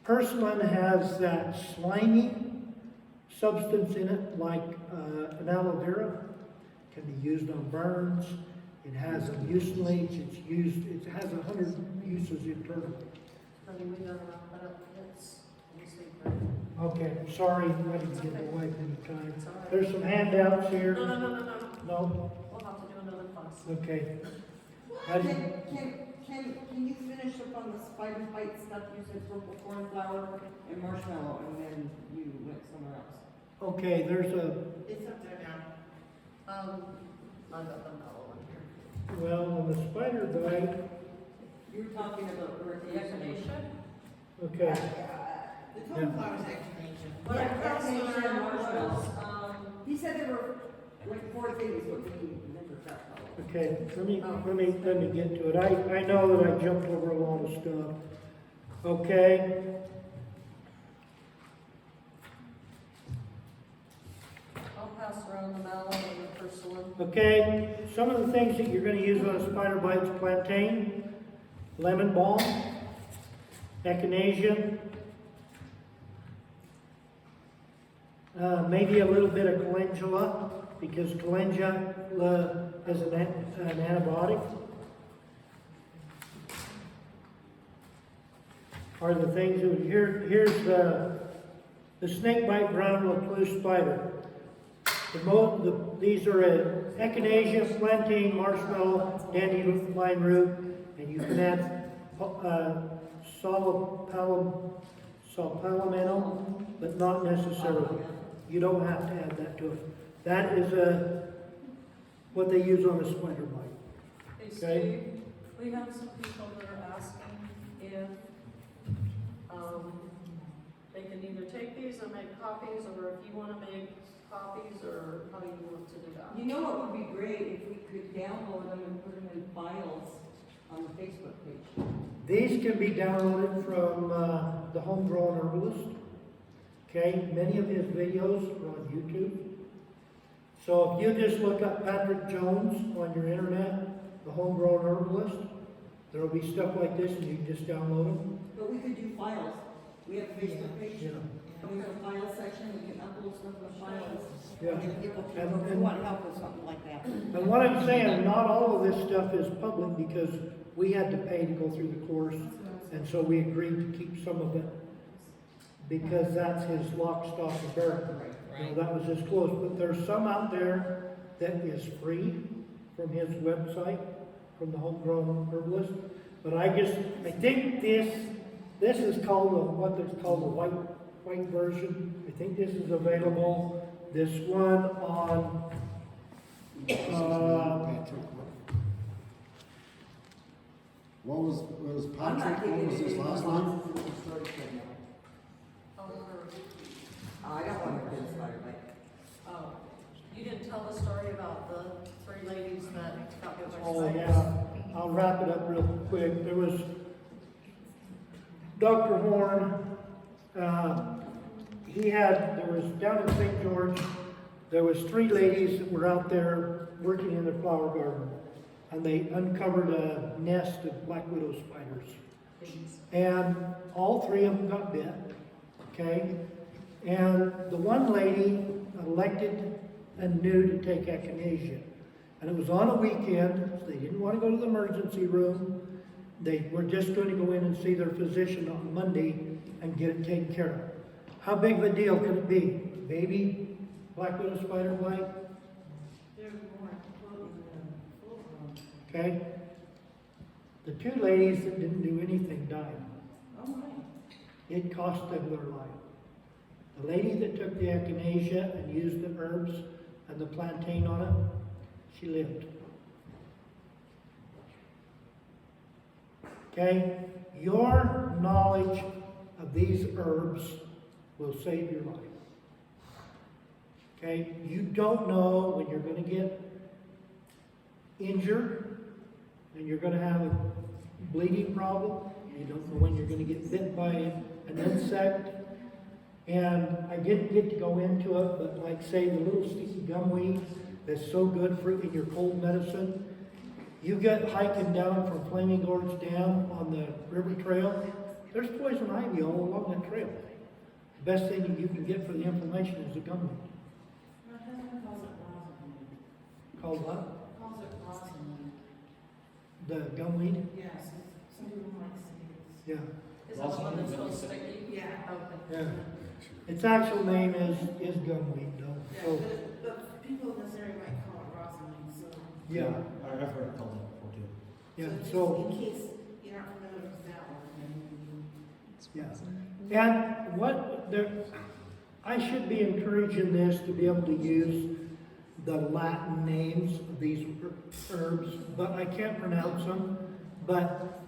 Purslane has that slimy substance in it, like an aloe vera. It can be used on burns. It has a mucilage. It has 100 uses internally. Honey, we gotta wrap that up. It's Okay, sorry, I didn't get away from the time. It's all right. There's some handouts here. No. No? We'll have to do another class. Okay. Can you finish up on the spider bite stuff? You said purple cornflower and marshmallow, and then you went somewhere else. Okay, there's It's up there now. I got the mellow one here. well, on the spider bite, You were talking about The recreation. echinacea? okay. The cornflower's explanation. What I Yeah, passed echinacea and around marshmallows. was, He said there were like 4 things, but we never got all. Okay, let me get to it. I know that I jumped over a lot of stuff. Okay. I'll pass around the mallow and the purslane. Okay, some of the things that you're going to use on a spider bite is plantain, lemon balm, echinacea, maybe a little bit of calendula, because calendula is an antibiotic. Are the things that here's the snakebite brown recluse spider. These are echinacea, plantain, marshmallow, dandelion root, and you can add salpalomeno, but not necessarily. You don't have to add that to it. That is what they use on a spider bite. Hey Okay. Steve, we have some people that are asking if They can either take these and make copies, or if you wanna make copies, or how you want to do that. You know what would be great if we could download them and put them in files on the Facebook page. These can be downloaded from the Homegrown Herbalist. Okay, many of his videos are on YouTube. So if you just look up Patrick Jones on your internet, the Homegrown Herbalist, there'll be stuff like this and you can just download them. But we could do files. We have a Facebook page. Yeah. And we have a file section, we can upload stuff in files. Yeah. And people And- can, who want help with something like that. And what I'm saying, not all of this stuff is public because we had to pay to go through the course. And so we agreed to keep some of it because that's his lock, stock, and barrel. You know, that was his close, but there's some out there that is free from his website, from the Homegrown Herbalist. But I think this is called what is called the white version. I think this is available. This one on, What was I'm not Patrick, what was thinking his it last was name? lots of stories right now. I don't want to get started, like, Oh, you didn't tell the story about the 3 ladies that got bit by oh snakes? yeah, I'll wrap it up real quick. There was Dr. Horn, there was down in St. George, there was 3 ladies that were out there working in their flower garden. And they uncovered a nest of black widow spiders. And all 3 of them got bit, okay? And the one lady elected and knew to take echinacea. And it was on a weekend, so they didn't want to go to the emergency room. They were just going to go in and see their physician on Monday and get it taken care of. How big of a deal could it be? Baby black widow spider bite? Okay? The 2 ladies that didn't do anything died. Oh my. It cost them their life. The lady that took the echinacea and used the herbs and the plantain on it, she lived. Okay? Your knowledge of these herbs will save your life. Okay? You don't know when you're going to get injured and you're going to have a bleeding problem. You don't know when you're going to get bit by an insect. And I didn't get to go into it, but like say the little sticky gumweed that's so good for in your cold medicine. You get hiking down from Flaming Gorge Dam on the river trail, there's poison ivy all along that trail. The best thing you can get for the inflammation is the gumweed. My husband calls it rosin. Called what? Calls it rosin. The gumweed? Yes, some people might say it's. Yeah. Is that the one that's so sticky? Yeah. Okay. Yeah. Its actual name is gumweed though. Yeah, So, but people in this area might call it rosin, so. yeah, I've heard it called that before too. yeah, just so, in case you're not familiar with that one. yeah. And I should be encouraging this to be able to use the Latin names of these herbs, but I can't pronounce them. But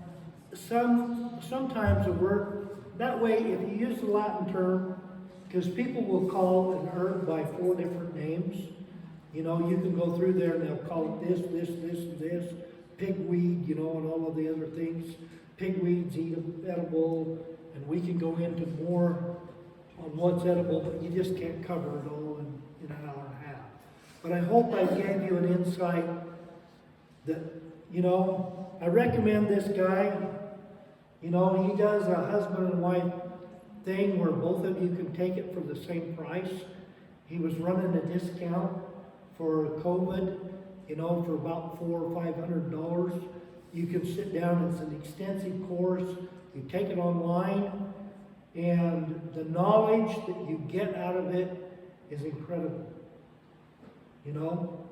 sometimes a word, that way if you use the Latin term, because people will call an herb by 4 different names. You know, you can go through there and they'll call it this, and this, pigweed, you know, and all of the other things. Pigweed's edible, and we can go into more on what's edible, but you just can't cover it all in an hour and a half. But I hope I gave you an insight that, you know, I recommend this guy. You know, he does a husband and wife thing where both of you can take it for the same price. He was running a discount for COVID, you know, for about $400 or $500. You can sit down, it's an extensive course, you take it online, and the knowledge that you get out of it is incredible. You know?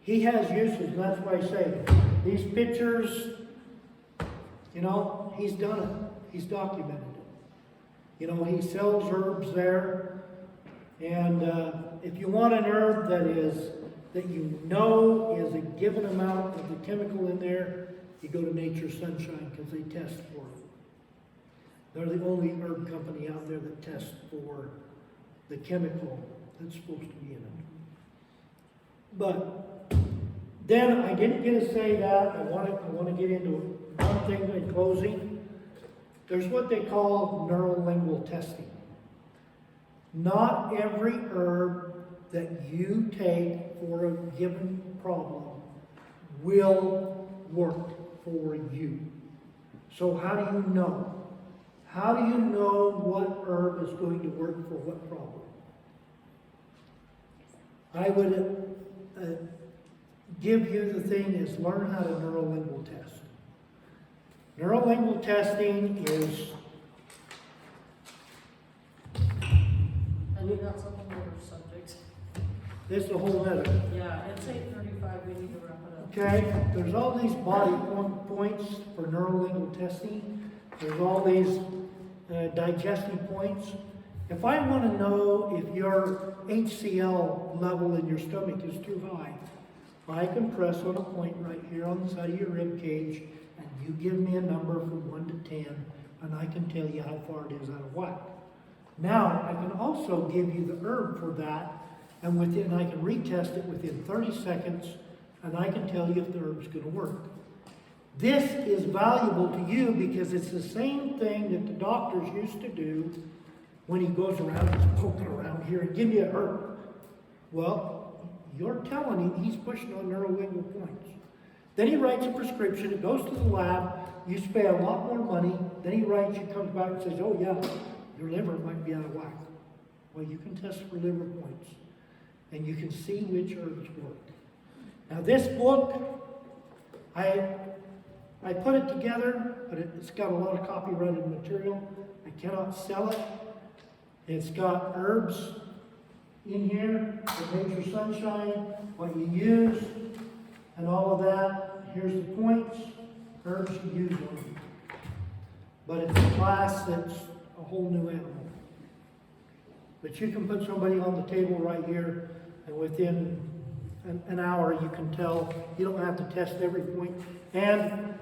He has uses, and that's why I say, these pictures, you know, he's done it. He's documented it. You know, he sells herbs there. And if you want an herb that you know is a given amount of the chemical in there, you go to Nature's Sunshine because they test for it. They're the only herb company out there that tests for the chemical that's supposed to be in it. But then I didn't get to say that. I want to get into one thing in closing. There's what they call neurolingual testing. Not every herb that you take for a given problem will work for you. So how do you know? How do you know what herb is going to work for what problem? I would give you the thing is learn how to neurolingual test. Neurolingual testing is And you got some other subjects. this a whole other. Yeah, it's 8:35, we need to wrap it up. Okay, there's all these body points for neurolingual testing. There's all these digestive points. If I want to know if your HCl level in your stomach is too high, I can press on a point right here on the side of your rib cage, and you give me a number from 1 to 10, and I can tell you how far it is out of whack. Now, I can also give you the herb for that, and I can retest it within 30 seconds, and I can tell you if the herb's going to work. This is valuable to you because it's the same thing that the doctors used to do when he goes around, he's poking around here and give me a herb. Well, you're telling him he's pushing on neurolingual points. Then he writes a prescription, it goes to the lab, you spend a lot more money, then he writes, you comes back and says, oh yeah, your liver might be out of whack. Well, you can test for liver points, and you can see which herbs work. Now this book, I put it together, but it's got a lot of copyrighted material. I cannot sell it. It's got herbs in here, the nature sunshine, what you use, and all of that. Here's the points, herbs you use on them. But it's a class that's a whole new animal. But you can put somebody on the table right here, and within an hour you can tell. You don't have to test every point. And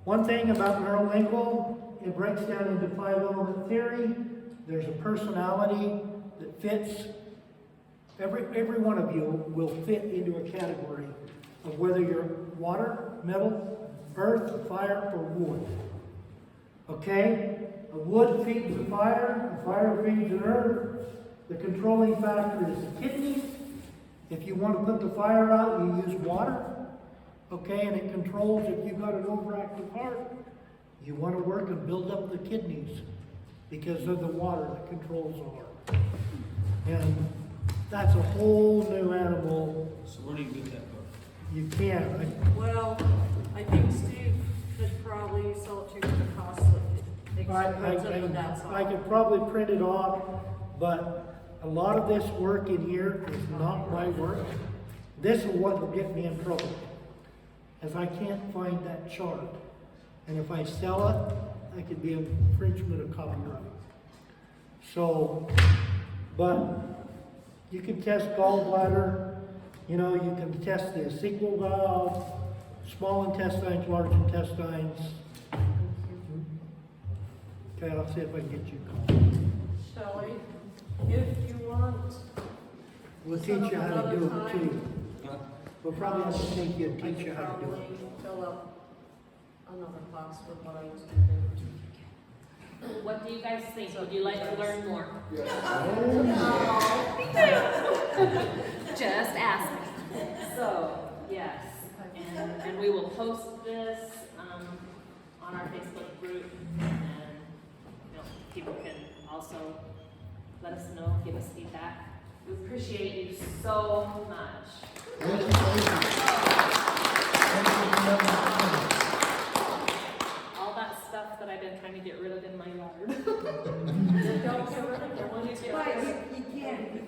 one thing about neurolingual, it breaks down into 5-element theory. There's a personality that fits. Every one of you will fit into a category of whether you're water, metal, earth, fire, or wood. Okay? A wood feeds the fire feeds an earth. The controlling factor is the kidneys. If you want to put the fire out, you use water. Okay, and it controls if you've got an overactive heart. You want to work and build up the kidneys because of the water that controls the heart. And that's a whole new animal. So where do you get that book? You can. Well, I think Steve could probably sell it to you for the cost of I could probably print it off, but a lot of this work in here is not my work. This is what will get me in trouble, as I can't find that chart. And if I sell it, I could be an infringement of copyright. So, but you can test gallbladder, you can test the sequel valve, small intestines, large intestines. Okay, I'll see if I can get you a call. Shelley, if you want, We'll teach you how to do it too. Huh? We'll probably have to take you and I teach you could how to do probably it. fill up another class with what I was going to do. What do you guys think? Would you like to learn more? Just ask. So, yes, and we will post this on our Facebook group, and people can also let us know, give us feedback. We appreciate you so much. All that stuff that I've been trying to get rid of in my yard. Don't get rid of it, when you get But rid of it. you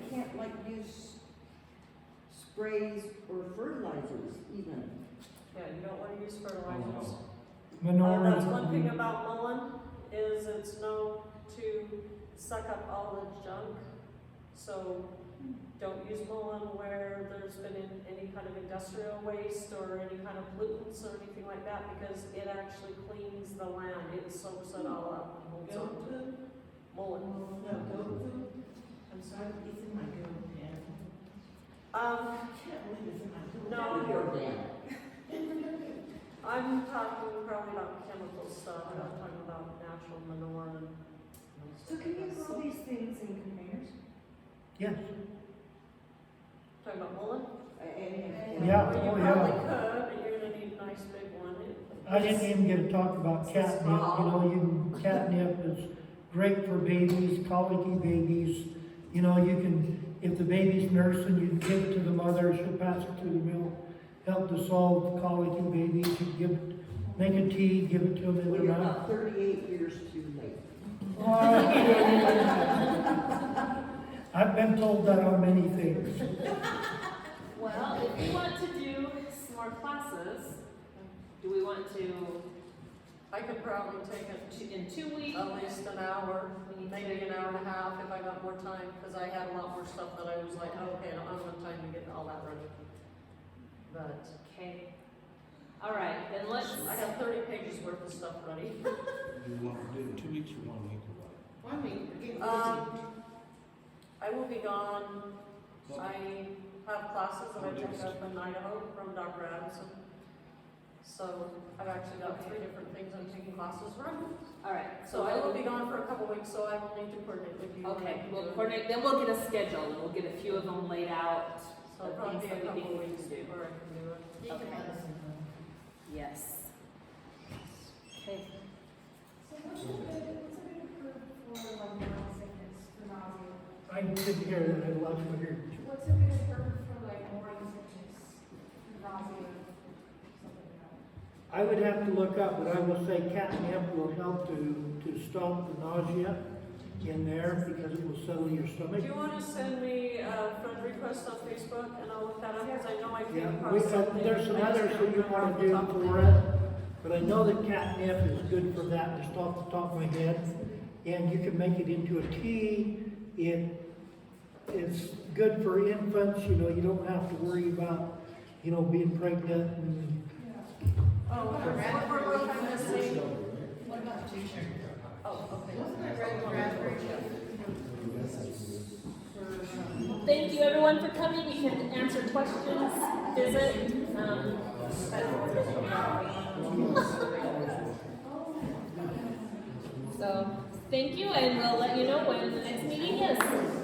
can't like use sprays or fertilizers even. Yeah, you don't want to use fertilizers. Manure. That's one thing about mullein, is it's known to suck up all the junk. So don't use Mullen where there's been any kind of industrial waste or any kind of pollutants or anything like that, because it actually cleans the land, it soaks it all up and holds on to it. Mullen. No, goat food. I'm sorry, it's in my goat pen. Um, I can't believe it's in my goat. no, I'm talking probably about chemical stuff, I'm not talking about natural manure and. So can you grow these things in containers? Yes, Talking about mullen? Yeah, Well, oh, you yeah. probably could, but you're gonna need a nice big one. I didn't even get to talk about catnip, you know, catnip is great for babies, colicky babies. You know, you can, if the baby's nursing, you can give it to the mother, she'll pass it through the milk, help to solve colicky babies, you give it, make a tea, give it to them in Well, their you're mouth. about 38 years too late. I've been told that on many things. Well, if we want to do some more classes, do we want to, I could probably take it in 2 weeks? at least an hour, maybe an hour and a half if I got more time, because I had a lot more stuff that I was like, oh, okay, I don't have time to get all that ready. But Okay. All right, then let's, I got 30 pages worth of stuff ready. Do you want to do it in 2 weeks or 1 week or what? 1 week, we're getting busy. I will be gone. I have classes that I took up in Idaho from Dr. Adamson. So I've actually got 3 different things I'm taking classes from. all right. So I will be gone for a couple weeks, so I will need to coordinate with you. Okay, we'll coordinate, then we'll get a schedule, and we'll get a few of them laid out. So it'll probably be a couple weeks before I can do it. You can let us know. Yes. Okay. So what's a good approved for like morning sickness, for nausea? I didn't hear that, I lost my hearing. What's a good approved for like morning sickness, for nausea, something like that? I would have to look up, but I will say catnip will help to stop the nausea in there because it will settle your Do stomach. you want to send me a friend request on Facebook and I'll look that up, because I know I came Yeah, across something. there's some I just others can't that you remember wanna off the do top of my for head. it, but I know that catnip is good for that, just off the top of my head. And you can make it into a tea, it's good for infants, you know, you don't have to worry about, you know, being pregnant and Oh, we're kind of saying. What about the t-shirt? Oh, okay. Wasn't that red raspberry? Thank you, everyone, for coming. You can answer questions, visit. So, thank you, and we'll let you know when the next meeting is.